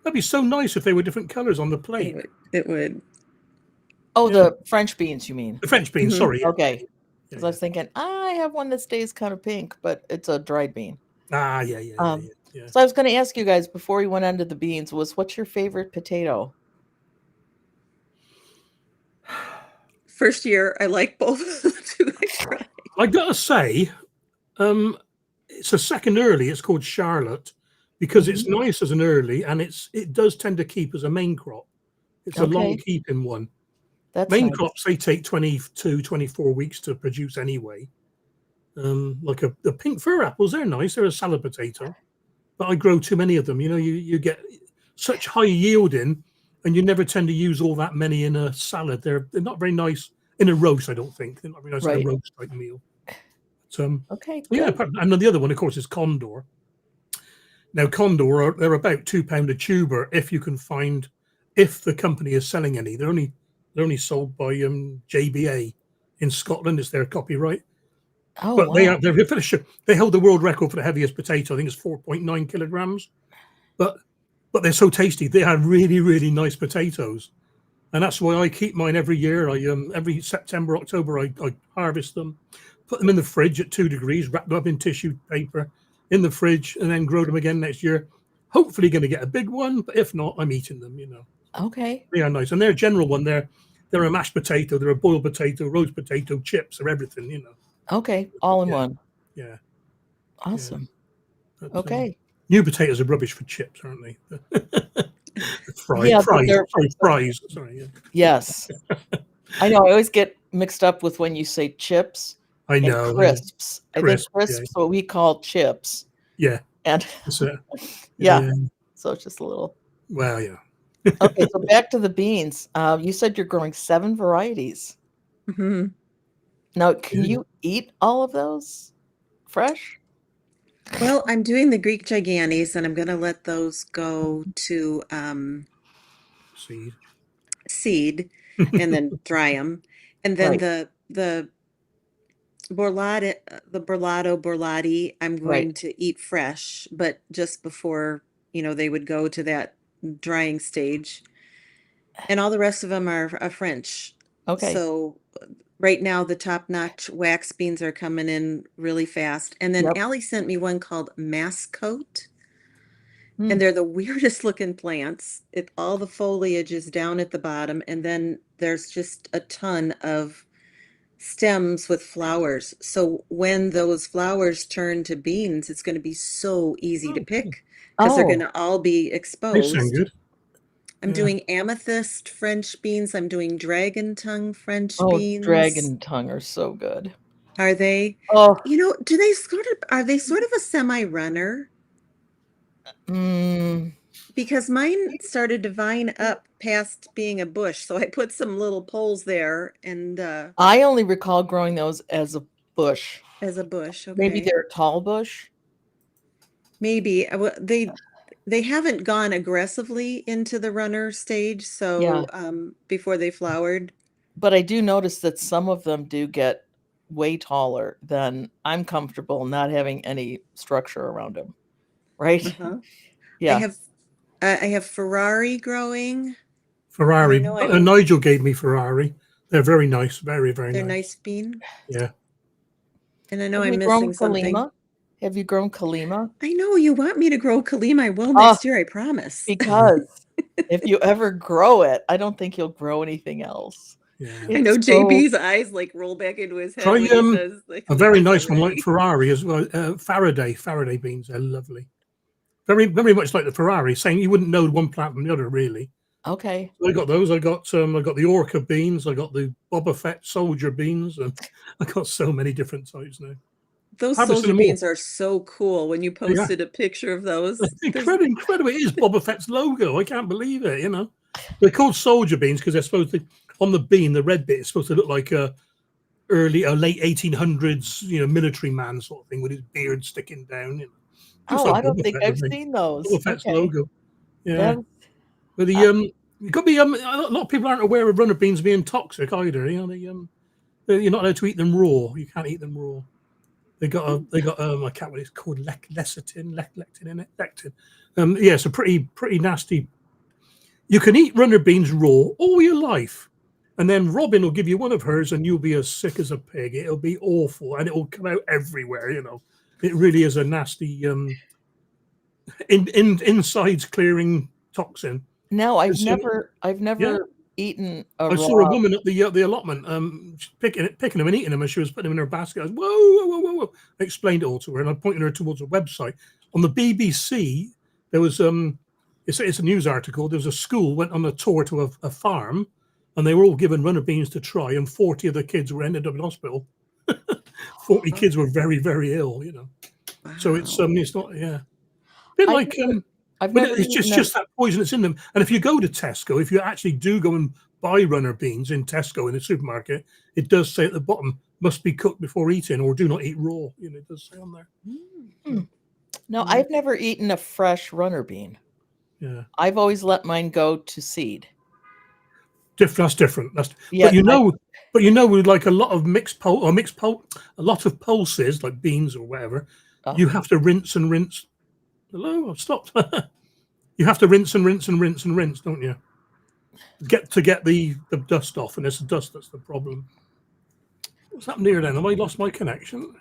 That'd be so nice if they were different colours on the plate. It would. oh, Yeah. the French beans, you mean? The French beans, Mhm. sorry. Okay. Yeah, Because I yeah. was thinking, I have one that stays kind of pink, but it's a dried bean. Ah, yeah. Yeah. So I was going to ask you guys before we went on to the beans what's your favorite potato? First year, I like both of the two I tried. I gotta say, it's a second early. It's called Charlotte because it's Mhm. nice as an early, and it does tend to keep as a main crop. It's a long Okay. keeping one. That's Main nice. crops they take 22, 24 weeks to produce anyway. Like the pink fir apples, they're nice. They're a salad potato, but I grow too many of them. You get such high yielding, and you never tend to use all that many in a salad. They're not very nice in a roast. I don't think they're not very nice in a Right. roast type meal. But, Okay, yeah, good. and then the other one, of course, is Condor. Now, Condor they're about £2 a tuber if the company is selling any. They're only sold by JBA in Scotland. It's their copyright. Oh, But wow. they hold the world record for the heaviest potato. I think it's 4.9 kilograms. But they're so tasty. They are really, really nice potatoes, and that's why I keep mine every year. I every September, October, I harvest them, put them in the fridge at 2 degrees, wrap them up in tissue paper in the fridge, and then grow them again next year. Hopefully, going to get a big one, but if not, I'm eating them. Okay. They are nice, and they're a general one. They're a mashed potato, they're a boiled potato, roast potato, chips, they're everything. Okay. All in Yeah, one. yeah, yeah. Awesome. But, Okay. new potatoes are rubbish for chips, aren't they? Yeah, but Fries. they're Sorry, fries. Sorry. Yeah. yes. I know. I always get mixed up with when you say chips I and know. crisps. I think Crisp. Yeah. crisps what we call chips. Yeah. And That's it. yeah, Yeah. so it's just a little. Well, yeah. Okay, so back to the beans. You said you're growing 7 varieties. Mhm. Now, can Yeah. you eat all of those fresh? Well, I'm doing the Greek gigantes, and I'm going to let those go to See. seed and then dry them. And then Right, the borlati, I'm right. going to eat fresh, but just before, they would go to that drying stage. And all the rest of them are French. Okay. So right now, the top-notch wax beans are coming in really fast. And then Yep. Allie sent me one called Mascote, Hmm. and they're the weirdest looking plants. All the foliage is down at the bottom, and then there's just a ton of stems with flowers. So when those flowers turn to beans, it's going to be so easy to Oh, cool. pick because they're going Oh, to all be They sound exposed. good. I'm Yeah. doing amethyst French beans. I'm doing dragon tongue French oh, beans. dragon tongue are so good. Are they, Oh, do they are they sort of a semi-runner? mm, Because mine started to vine up past being a bush. So I put some little poles there and I only recall growing those as a bush. as a bush. Maybe Okay. they're a tall bush. Maybe they haven't gone aggressively into the runner stage, Yeah, so before they flowered. but I do notice that some of them do get way taller than I'm comfortable not having any structure around them. Right? Uh-huh. I Yeah. have I have Ferrari growing, and I Ferrari. know I'm Nigel gave me Ferrari. They're very nice. Very, very they're nice. nice bean, Yeah. and I know Have I'm you grown missing something. Kalima? Have you grown Kalima? I know you want me to grow Kalima. I will Oh, next year, I promise. Yeah. because if you ever grow it, I don't think you'll grow anything else. Yeah. I know It's so JB's eyes like roll back into his head Try when he says the a very Kalimas nice one like already. Ferrari as well. Faraday beans. They're lovely. Very, very much like the Ferrari. Saying you wouldn't know one plant from the other, really. okay. So I got those. I got the Orca beans. I got the Boba Fett soldier beans, and I got so many different types now. Those Harvesting soldier them all. beans are so cool. When you Yeah, posted a picture of those, there's incredible. It is Boba Fett's logo. I can't believe it. They're called soldier beans because they're supposed to on the bean. The red bit is supposed to look like a late 1800s, military man sort of thing with his beard sticking down. Looks Oh, like I don't Boba think Fett, I've doesn't he? seen those. Boba Fett's Okay. logo. Yeah, That but uh, you got to be a lot of people aren't aware of runner beans being toxic either. You're not allowed to eat them raw. You can't eat them raw. They got I can't what it's called lectin in it. Lectin. Yeah, it's a pretty nasty. You can eat runner beans raw all your life, and then Robin will give you one of hers, and you'll be as sick as a pig. It'll be awful, and it will come out everywhere. It really is a nasty insides clearing toxin. no, It's, I've yeah, never eaten a I saw a raw. woman at the allotment, picking them and eating them, and she was putting them in her basket. I was, whoa, whoa, whoa, whoa, whoa! I explained it all to her, and I pointed her towards a website on the BBC. There was it's a news article. There was a school went on a tour to a farm, and they were all given runner beans to try, and 40 of the kids were ended up in hospital. 40 oh, kids were very, very ill. So wow. it's not, yeah, bit I've like never I've but never it's eaten just that poison that's in them. And if you go to Tesco, if you actually do go and buy runner beans in Tesco in the supermarket, it does say at the bottom must be cooked before eating or do not eat raw. It does say on there. Hmm. No, Yeah, I've never eaten a fresh runner bean. yeah. I've always let mine go to seed. That's different. Yeah, With like a lot of a lot of pulses like beans or whatever, uh, you have to rinse and rinse. Hello, I've stopped. You have to rinse and rinse and rinse and rinse, don't you? To get the dust off, and it's the dust that's the problem. What's happened here then? Have I lost my connection?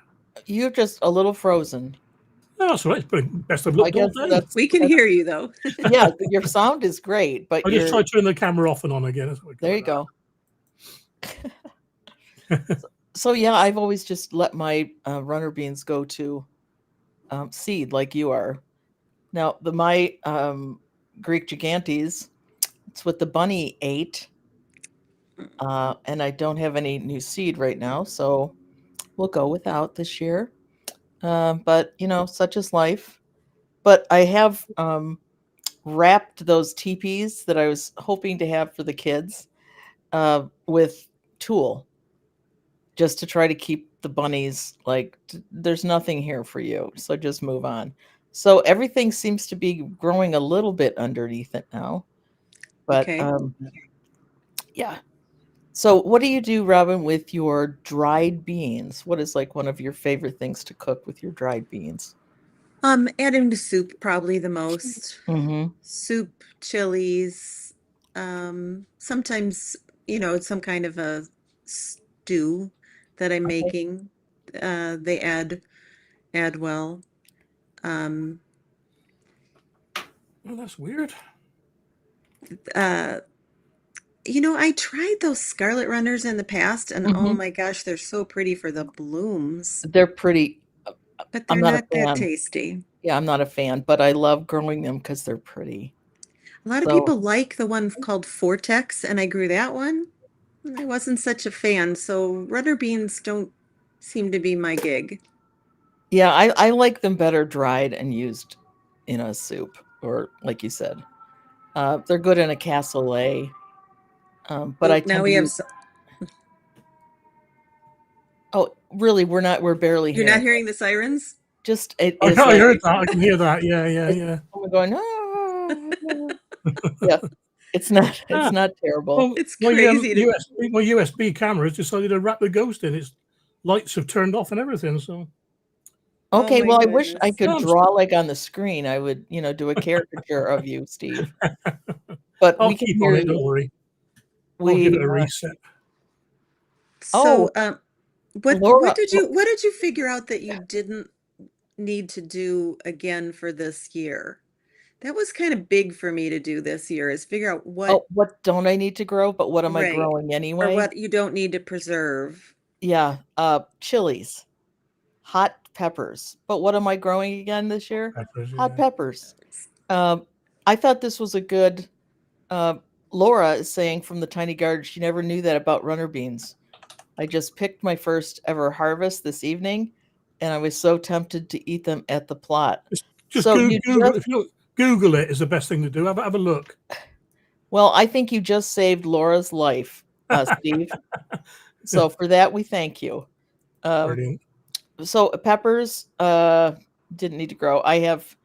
you're just a little frozen. No, that's all right. But best I've I looked all guess day. We can that's hear you though. yeah, your sound is great, but I just you're tried turning the camera off and on again. That's what there you go. that. So yeah, I've always just let my runner beans go to seed like you are. Now my Greek gigantes, it's what the bunny ate, and I don't have any new seed right now, so we'll go without this year. But such is life. But I have wrapped those teepees that I was hoping to have for the kids with tulle, just to try to keep the bunnies like there's nothing here for you, so just move on. So everything seems to be growing a little bit underneath it now, but Okay. yeah. So what do you do, Robin, with your dried beans? What is like one of your favorite things to cook with your dried beans? Adding to soup probably the most. Mm-hmm. Soup, chilies, sometimes, it's some kind of a stew that I'm Okay. making. They add well. Um, Well, that's weird. uh, I tried those scarlet runners in the past, and oh Mhm. my gosh, they're so pretty for the blooms, They're pretty. but I'm they're not a not that fan. tasty. Yeah, I'm not a fan, but I love growing them because they're pretty. A lot of So people like the one called Vortex, and I grew that one. I wasn't such a fan, so runner beans don't seem to be my gig. yeah, I like them better dried and used in a soup, or like you said, they're good in a cassoulet. But I Oh, now tend to we have. use. Oh, really? We're not. We're barely You're not hearing. hearing the sirens? Just I it's like heard that. I can hear that. Yeah, yeah, it's yeah. someone going. "Ah." Yeah, it's not. It's Ah, not terrible. well, It's my crazy to. USB camera has decided to wrap the ghost in. Its lights have turned off and everything. So Oh Okay, my well, I wish I goodness. could no, draw like on the screen. I would, do a caricature of you, Steve. But I'll we can keep on hear it. Don't you. worry. I'll give it We. a reset. So, Oh, what Laura. did you figure out that you didn't need to do again for this year? That was kind of big for me to do this year, is figure out what, Oh, what don't I need to grow? But what am I right, growing or anyway? what you don't need to preserve. Yeah, chilies, hot peppers. But what am I growing again this year? Peppers, Hot yeah. peppers. Um, I thought this was a good. Uh, Laura is saying from the tiny garden she never knew that about runner beans. I just picked my first ever harvest this evening, and I was so tempted to eat them at the plot. Just So you Google. just If you Google it, is the best thing to do. Have a look. well, I think you just saved Laura's life, Steve. So for that, we thank you. Um, Brilliant. so peppers didn't need to grow. I have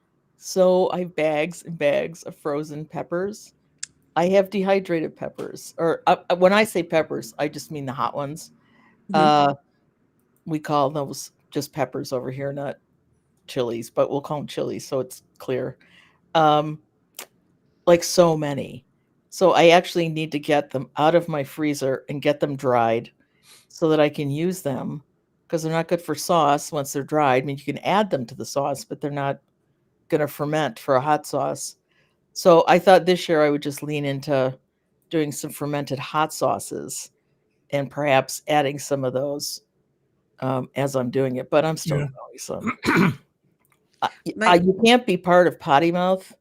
bags and bags of frozen peppers. I have dehydrated peppers, or when I say peppers, I just mean the hot ones. Mhm. Uh, we call those just peppers over here, not chilies, but we'll call them chilies so it's clear. Um, like so many. So I actually need to get them out of my freezer and get them dried so that I can use them because they're not good for sauce once they're dried. I mean, you can add them to the sauce, but they're not going to ferment for a hot sauce. So I thought this year I would just lean into doing some fermented hot sauces and perhaps adding some of those as I'm doing it. But I'm still Yeah. growing some. My You can't be part of Potty Mouth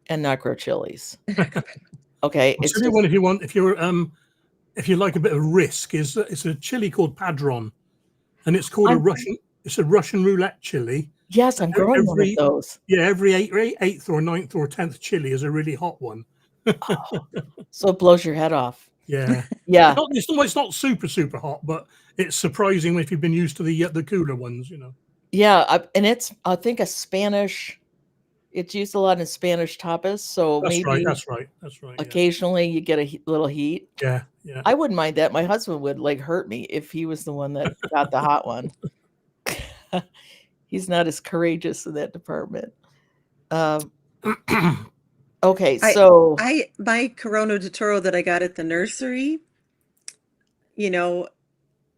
and not grow chilies. Okay, I'll it's tell you one just if you want. If you like a bit of risk, is it's a chili called Padron, and it's called a I'm Russian. It's a Russian roulette chili. yes, I'm growing one of Every those. yeah, every eighth or ninth or 10th chili is a really hot one. Oh, so it blows your head off. Yeah. Yeah, It's not super hot, but it's surprising if you've been used to the cooler ones. yeah, and it's I think a Spanish. It's used a lot in Spanish tapas, so That's right. maybe That's right. That's right. Yeah. occasionally you get a little heat. Yeah. Yeah. I wouldn't mind that. My husband would like hurt me if he was the one that got the hot one. He's not as courageous in that department. Um, okay, I so I my Corona de Toro that I got at the nursery, you know,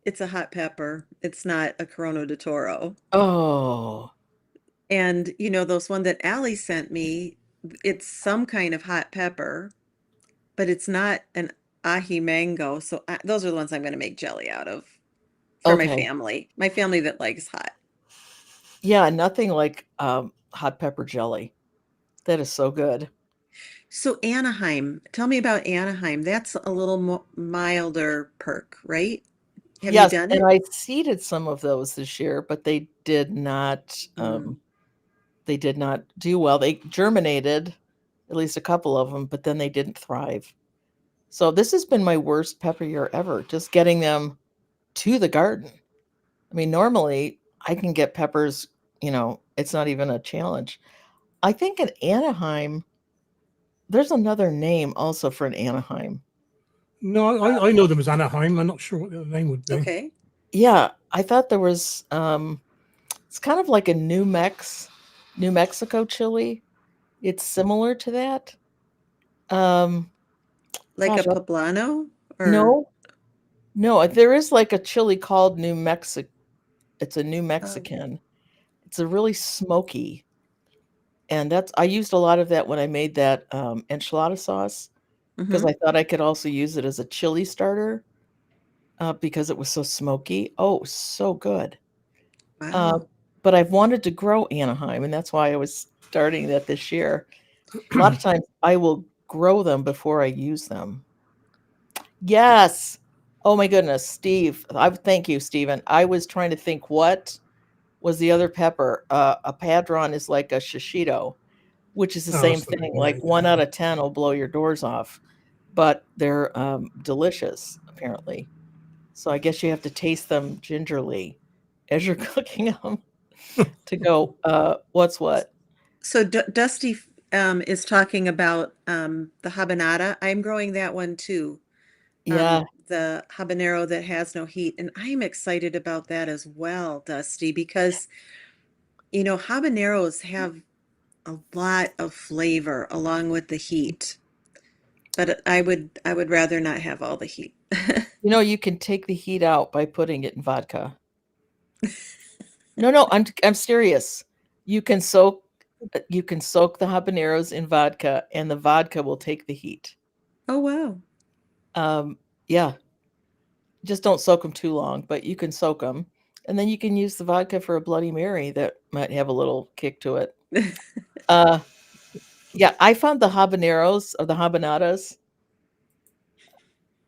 it's a hot pepper. It's not a Corona de Toro. oh, And those one that Allie sent me, it's some kind of hot pepper, but it's not an ahi mango. So those are the ones I'm going to make jelly out of for my okay. family. My family that likes hot. Yeah, nothing like hot pepper jelly. That is so good. So Anaheim, tell me about Anaheim. That's a little milder perk, right? Have you Yes, done and it? I seeded some of those this year, but Mm. they did not do well. They germinated, at least a couple of them, but then they didn't thrive. So this has been my worst pepper year ever, just getting them to the garden. I mean, normally I can get peppers, it's not even a challenge. I think in Anaheim, there's another name also for an Anaheim. No, I know them as Anaheim. I'm not sure what the other name would be. Okay. Yeah, I thought there was it's kind of like a New Mexico chili. It's similar to that. Um Like a gosh, poblano or no. No, there is like a chili called New Mexico. It's a New oh, Mexican. It's a really smoky, and that's I used a lot of that when I made that enchilada sauce. because Mhm. I thought I could also use it as a chili starter because it was so smoky. Oh, so good. Uh, Wow. but I've wanted to grow Anaheim, and that's why I was starting that this year. A lot of times I will grow them before I use them. Yes. Oh my goodness, Steve. Thank you, Stephen. I was trying to think what was the other pepper. A padron is like a shishito, which is the Oh, same that's the thing. name. Yeah, Like yeah, 1 out yeah. of 10 will blow your doors off, but they're delicious apparently. So I guess you have to taste them gingerly as you're cooking them to go, what's what? So Dusty is talking about the habanada. I'm growing that one too. Yeah, The habanero that has no heat, and I'm excited about that as well, Dusty, because habaneros have a lot of flavor along with the heat. But I would rather not have all the heat. you can take the heat out by putting it in vodka. No, no, I'm serious. You can soak you can soak the habaneros in vodka, and the vodka will take the heat. Oh wow. Yeah, just don't soak them too long, but you can soak them, and then you can use the vodka for a Bloody Mary that might have a little kick to it. Uh, yeah, I found the habaneros or the habanadas.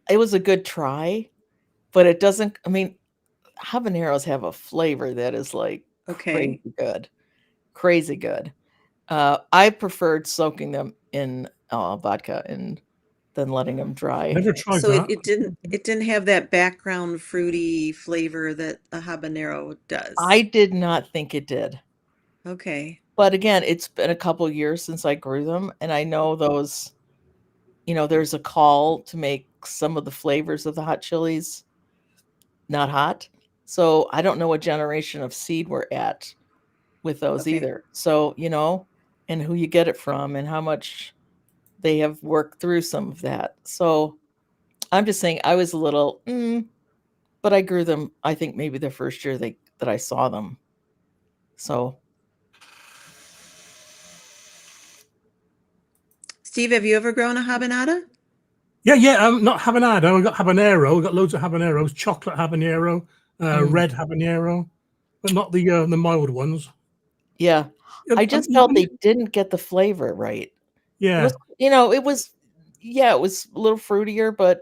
It was a good try, but it doesn't. I mean, habaneros have a flavor that is like Okay. crazy good, crazy good. I preferred soaking them in vodka and then letting them dry. Never tried So it, that. it didn't it didn't have that background fruity flavor that a habanero I does. did not think it did. Okay. But again, it's been a couple years since I grew them, and I know those, there's a call to make some of the flavors of the hot chilies not hot. So I don't know what generation of seed we're at with those Okay. either. So, and who you get it from and how much they have worked through some of that. So I'm just saying I was a little, but I grew them, I think maybe the first year that I saw them. So Steve, have you ever grown a habanada? Yeah, yeah. Not habanado. We got habanero. We got loads of habaneros. Chocolate habanero, mm, red habanero, but not the mild ones. yeah, Yeah, I just you- felt when they you- didn't get the flavor right. It yeah, was, it was, yeah, it was a little fruitier, but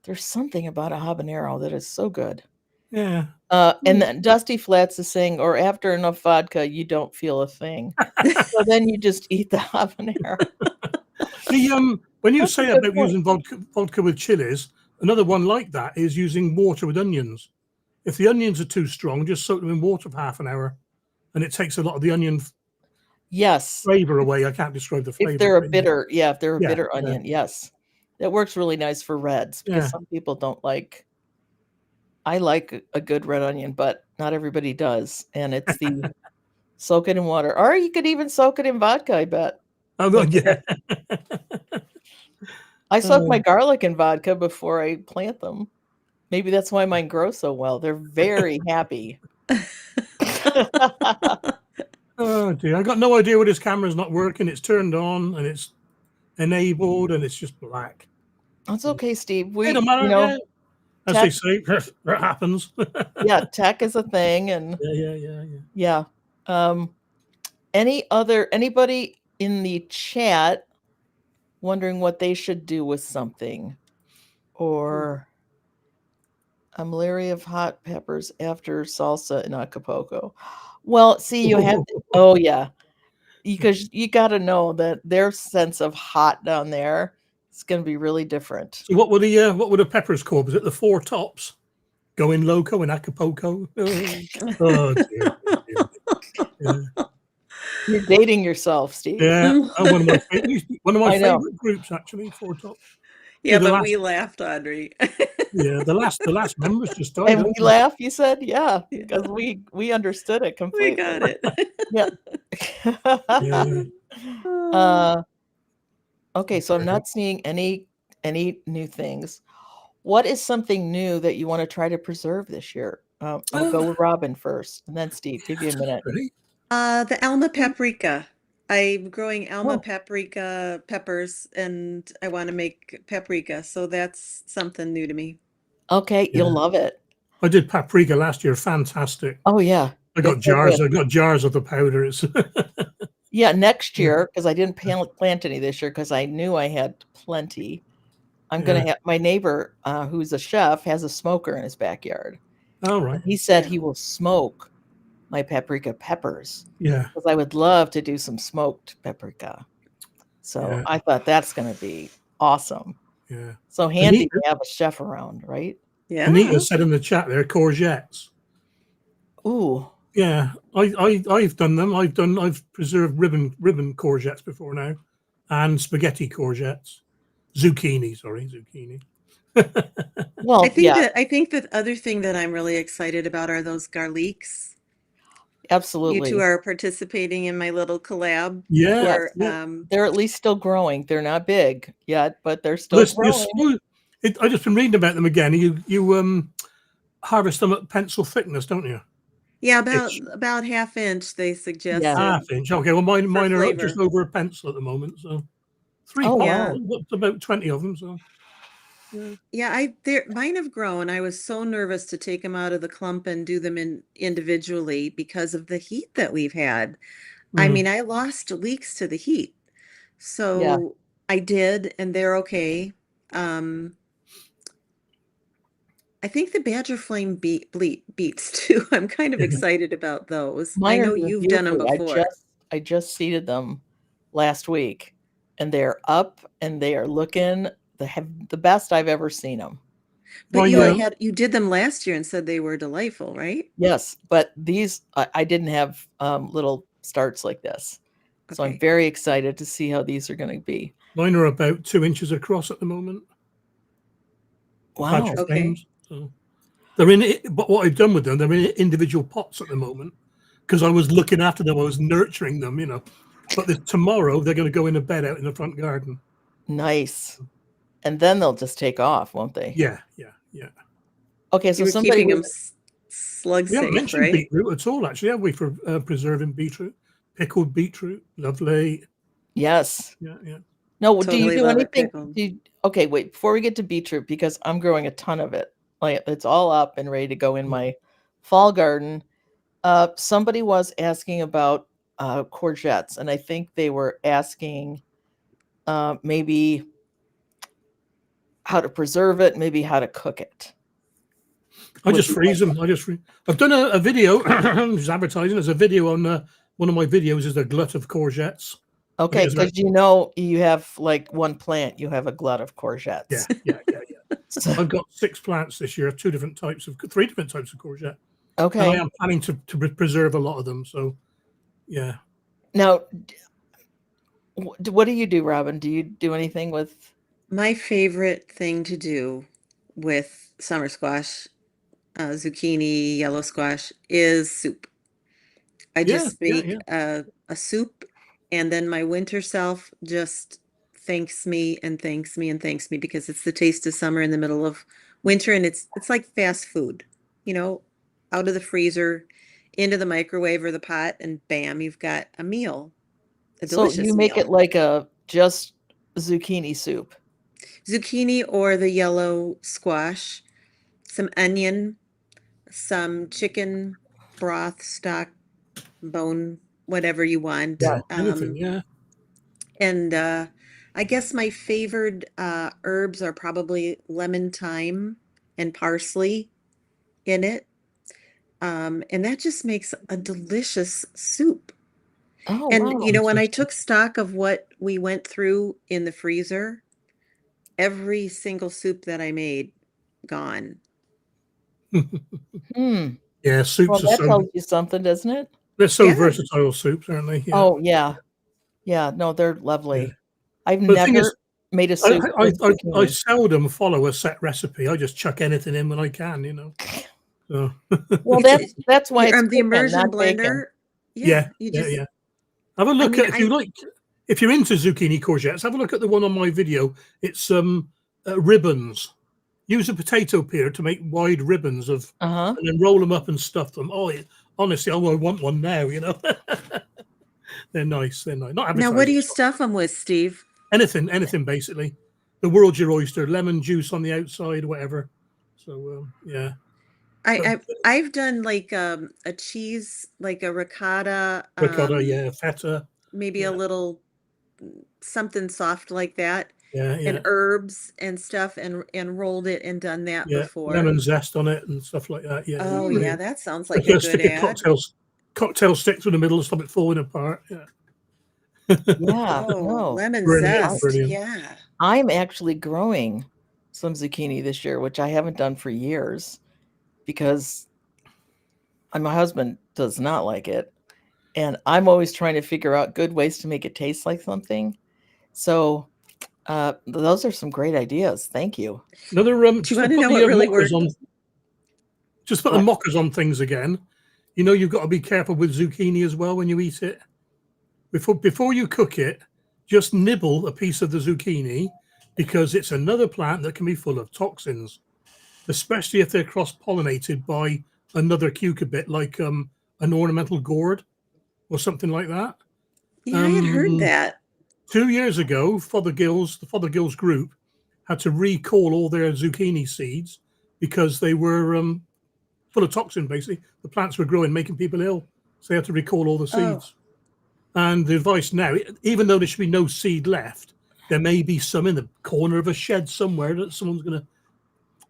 there's something about a habanero that is so good. yeah. And Well, then Dusty Flats is saying, or after enough vodka, you don't feel a thing. So then you just eat the habanero. when you That's a say good about point. using vodka with chilies, another one like that is using water with onions. If the onions are too strong, just soak them in water for half an hour, and it takes a lot of the onion Yes. flavor away. I can't describe the If flavor, they're a but yeah, bitter, yeah, if they're a yeah, bitter yeah, onion, yes. That works really nice for reds because yeah. some people don't like. I like a good red onion, but not everybody does. And it's the soak it in water. Or you could even soak it in vodka, I bet. Oh, Don't God, forget. yeah. I soak my Uh, garlic in vodka before I plant them. Maybe that's why mine grow so well. They're very happy. oh dear, I got no idea what his camera's not working. It's turned on and it's enabled and it's just black. That's okay, Steve. It don't We, matter. Yeah, as they tech, say, that happens. yeah, tech is a thing, and Yeah, yeah, yeah, yeah. yeah. Um, anybody in the chat wondering what they should do with something, or I'm leery of hot peppers after salsa in Acapulco. Well, see, you have to, oh yeah, because you got to know that their sense of hot down there is going to be really different. So what were the peppers called? Was it the four tops? Going loco in Acapulco. Oh dear, dear, dear. You're dating yourself, Steve. Yeah, one of my I know. favorite groups actually. Four tops. Yeah, Yeah, but we laughed, Audrey. the last members just died, And haven't we they? laugh, you said? Yeah, Yeah, because we understood it we completely. got it. Yeah. Yeah, Uh, okay, so I'm very not seeing any new things. What is something new that you want to try to preserve this year? I'll good. go with Robin first, and then Steve. Give you a minute. Really? The Alma paprika. I'm growing Alma Oh, paprika peppers, and I want to make paprika, so that's something new to me. okay, you'll Yeah. love it. I did paprika last year. Fantastic. Oh, yeah, I got it's so jars. good. I got jars of the powder. It's Yeah, next yeah, year, because I didn't plant any this year because I knew I had plenty. I'm gonna yeah. have my neighbor, who's a chef, has a smoker in his backyard, All and right. he said Yeah. he will smoke my paprika peppers Yeah, because I would love to do some smoked paprika. So yeah, I thought that's gonna be awesome. yeah. So handy Anita, to have a chef around, right? Yeah. Anita said in the chat there, courgettes. Ooh, Yeah, I've done them. I've preserved ribbon courgettes before now, and spaghetti courgettes, zucchini. Sorry, zucchini. well, yeah, I think the other thing that I'm really excited about are those garlics. You two absolutely. are participating in my little collab Yeah, Yes, for yeah. they're at least still growing. They're not big yet, but they're still This you're growing. supposed. I just been reading about them again. You harvest them at pencil thickness, don't you? yeah, Ish. about half inch they Yeah. suggested Half inch. Okay. Well, for mine are just flavor. over a pencil at the moment. So three Oh, quarters. Yeah. wow. I've got about 20 of them. So yeah. Yeah, mine have grown. I was so nervous to take them out of the clump and do them individually because of the heat that we've had. I Mm. mean, I lost weeks to the heat. Yeah. So I did, and they're okay. Um, I think the Badger Flame beets too. I'm kind of excited about those. I Mine are know doing you've done them beautifully. before. I just seeded them last week, and they're up and they are looking the best I've ever seen them. But My But you did them last year and said they were delightful, right? yes, but these I didn't have little starts like this. So I'm Okay. very excited to see how these are going to be. Mine are about 2 inches across at the moment. Badger Wow. Okay. frames. So they're in it, but what I've done with them, they're in individual pots at the moment because I was looking after them, I was nurturing them, But tomorrow they're going to go in a bed out in the front garden. Nice. And then they'll just take off, won't they? Yeah, yeah, yeah. Okay, so You were somebody keeping them was slug We haven't safe, mentioned right? beetroot at all, actually, have we? For preserving beetroot, pickled beetroot, lovely. yes. Yeah, yeah. No, do you Totally do love it anything? pickled. Okay, wait, before we get to beetroot, because I'm growing a ton of it. Like it's all up and ready to go in Mm. my fall garden. Somebody was asking about courgettes, and I think they were asking maybe how to preserve it, maybe how to cook it. I Would just be freeze them. I've done a video. Just advertising. There's a video on one of my videos. Is a glut of courgettes. I think okay, it's about because you have like one plant, you have a glut of yeah, courgettes. yeah, yeah, yeah. So, I've got 6 plants this year, three different types of courgette, and I okay, am planning to preserve a lot of them. So yeah, now what do you do, Robin? Do you do anything with? My favorite thing to do with summer squash, zucchini, yellow squash is soup. I yeah, just yeah, make yeah. a soup, and then my winter self just thanks me and thanks me and thanks me because it's the taste of summer in the middle of winter, and it's like fast food, you know, out of the freezer, into the microwave or the pot, and bam, you've got a meal, a So you delicious make it meal. like a just zucchini soup. Zucchini or the yellow squash, some onion, some chicken broth, stock, bone, whatever you want. Yeah, Yeah. anything. Yeah, And I guess my favored herbs are probably lemon, thyme, and parsley in it. And that just makes a delicious soup. Oh, And, you wow. know, when I interesting. took stock of what we went through in the freezer, every single soup that I made, gone. Hmm. Yeah, Well, soups are that so tells you something, doesn't it? they're so Yeah. versatile. Soups, aren't they? Yeah, Oh, yeah. Yeah, no, they're yeah. lovely. I've But the thing is, never made a I soup I, with I zucchini. seldom follow a set recipe. I just chuck anything in when I can. So Well, It's that's why it's the chicken, not immersion bacon. blender. Yeah, yeah, you yeah, just, yeah. Have a I look mean, at if you're into zucchini courgettes. Have a look at the one on my video. It's ribbons. Use a potato peeler to make wide ribbons Uh-huh. and then roll them up and stuff them. Honestly, I want one now. They're nice. They're nice. Not Now, advertising. what do you stuff them with, Steve? Anything basically. The world's your oyster. Lemon juice on the outside, whatever. So yeah. I've done like a cheese, like a ricotta, Ricotta, yeah, feta. maybe Yeah. a little something soft like that, Yeah, yeah. and herbs and stuff, and rolled it and done that Yeah, before. lemon zest on it and stuff like that. Yeah. Oh brilliant. yeah, that sounds like Like a stick good a ad. cocktail stick through the middle to stop it falling apart. Yeah. Yeah, Oh, no. lemon Brilliant, zest. brilliant. Yeah. I'm actually growing some zucchini this year, which I haven't done for years because my husband does not like it. And I'm always trying to figure out good ways to make it taste like something. So those are some great ideas. Thank you. Another Do you just want to to put know what the really mockers worked? on. Just put the What? mockers on things again. You know, you've got to be careful with zucchini as well when you eat it. Before you cook it, just nibble a piece of the zucchini because it's another plant that can be full of toxins, especially if they're cross-pollinated by another cucurbit like an ornamental gourd or something like that. Yeah, I had heard that. 2 years ago, the Fothergills group had to recall all their zucchini seeds because they were full of toxin, basically. The plants were growing, making people ill. So they had to recall all the seeds. And the advice now, even though there should be no seed left, there may be some in the corner of a shed somewhere that someone's going to...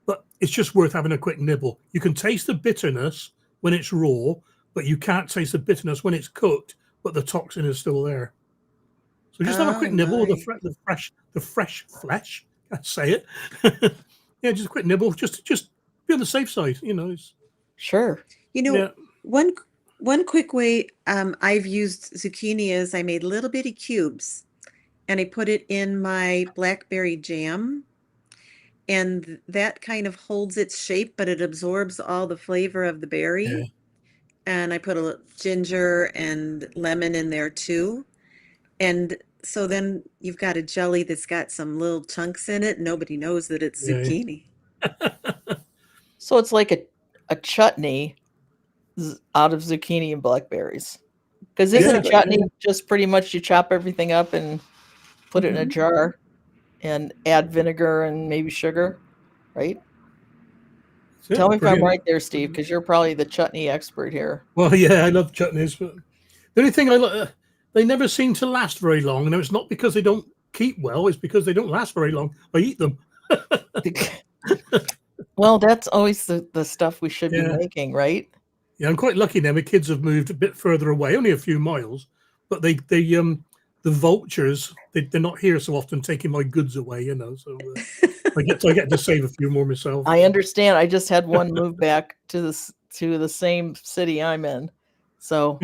But it's just worth having a quick nibble. You can taste the bitterness when it's raw, but you can't taste the bitterness when it's cooked, but the toxin is still there. So just have a quick nibble of the fresh flesh. Can't say it. Yeah, just a quick nibble, just be on the safe side. You know. Sure. You know, Yeah. one quick way I've used zucchini is I made little bitty cubes, and I put it in my blackberry jam, and that kind of holds its shape, but it absorbs all the flavor of the berry. Yeah. And I put a little ginger and lemon in there too. And so then you've got a jelly that's got some little chunks in it. Nobody knows that it's Yeah. zucchini. So it's like a chutney out of zucchini and blackberries. Because isn't a chutney just pretty much you chop everything up and put it in a jar and add vinegar and maybe sugar, right? Tell me if I'm right there, Steve, because you're probably the chutney expert here. Well, yeah, I love chutneys, but the only thing I like, they never seem to last very long. And it's not because they don't keep well; it's because they don't last very long. I eat them. Well, that's always the stuff we should be making, right? Yeah, I'm quite lucky now. My kids have moved a bit further away, only a few miles, but the vultures they're not here so often, taking my goods away. You know, so I get to save a few more myself. I understand. I just had one move back to the same city I'm in, so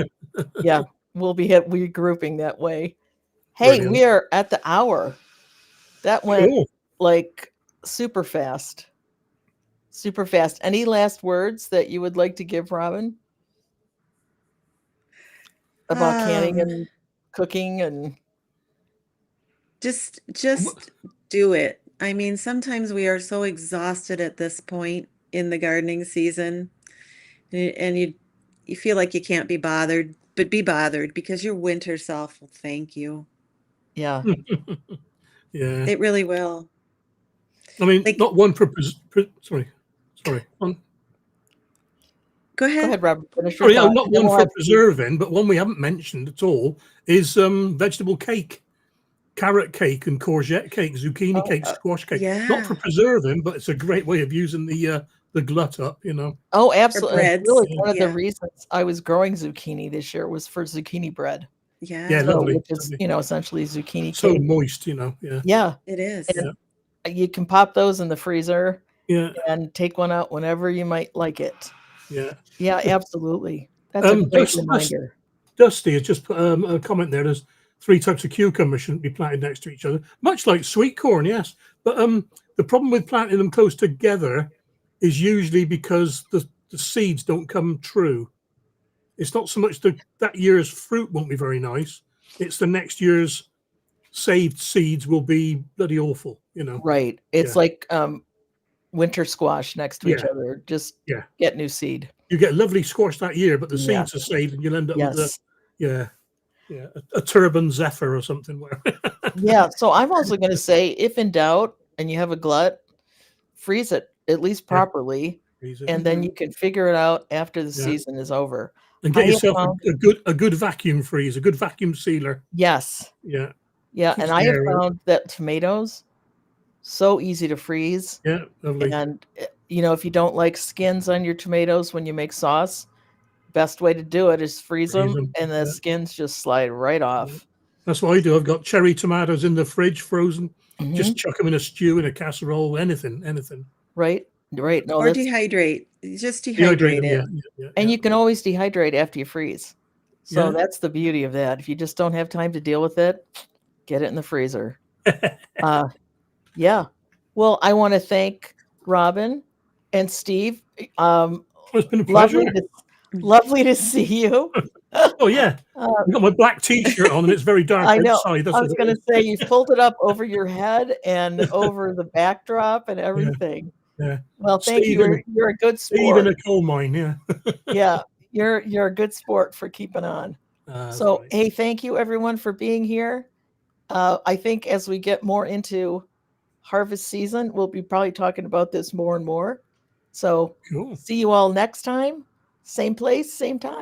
yeah, we'll be regrouping that way. Hey, Brilliant. we are at the hour. That went like super fast. Super fast. Any last words that you would like to give, Robin? About canning and cooking and just do it. I mean, sometimes we are so exhausted at this point in the gardening season, and you feel like you can't be bothered, but be bothered because your winter self will thank you. Yeah. Yeah. It really will. I mean, Like, not one for sorry. go ahead. Go ahead, Robert. Finish your Sorry, thought. not one for preserving, but one we haven't mentioned at all is vegetable cake, carrot cake, and courgette cake, zucchini cake, squash cake. Yeah. Not for preserving, but it's a great way of using the glut up. You know. Oh, absolutely. breads. Really, one of the reasons I was growing zucchini this year was for zucchini bread. Yeah. Yeah, lovely. Which is, essentially zucchini So cake. moist, you know. Yeah. Yeah. It is. And you can pop those in the freezer. Yeah. And take one out whenever you might like it. Yeah. Yeah, absolutely. That's a great reminder. Dusty has just put a comment there. There's 3 types of cucumber shouldn't be planted next to each other, much like sweet corn, yes. But the problem with planting them close together is usually because the seeds don't come true. It's not so much that year's fruit won't be very nice. It's the next year's saved seeds will be bloody awful, you know. Right. It's like winter squash next to each other. Just get new seed. You get lovely squash that year, but the seeds are saved and you'll end up with Yeah, a turban zephyr or something. Where Yeah. So I'm also going to say, if in doubt and you have a glut, freeze it at least Yeah. properly, freeze it. and then you can figure it out after the Yeah. season is over. And I get have yourself found, a good vacuum freeze, a good vacuum sealer. yes, Yeah, yeah, keeps and I the have air out. found that tomatoes so easy to freeze, Yeah, lovely. and if you don't like skins on your tomatoes when you make sauce, best way to do it is freeze Freeze them, 'em, and the yeah. skins just slide right off. That's what I do. I've got cherry tomatoes in the fridge, frozen. Mhm. Just chuck them in a stew, in a casserole, anything. Right, right. No, Or that's dehydrate. Just Dehydrate dehydrate them. it. and you can always dehydrate after you freeze. So Yeah. that's the beauty of that. If you just don't have time to deal with it, get it in the freezer. Yeah. Well, I want to thank Robin and Steve. It's been a pleasure. Lovely to see you. Oh yeah, I've got my black T-shirt on, and it's very dark I know. outside. That's I what was it going to is. say you've pulled it up over your head and over the backdrop and everything. Yeah. Well, thank Steve you. and You're a good Steve in sport. a coal mine. Yeah. Yeah, you're a good sport for keeping on. That's So, right. hey, thank you everyone for being here. I think as we get more into harvest season, we'll be probably talking about this more and more. So, Cool. see you all next time. Same place, same time.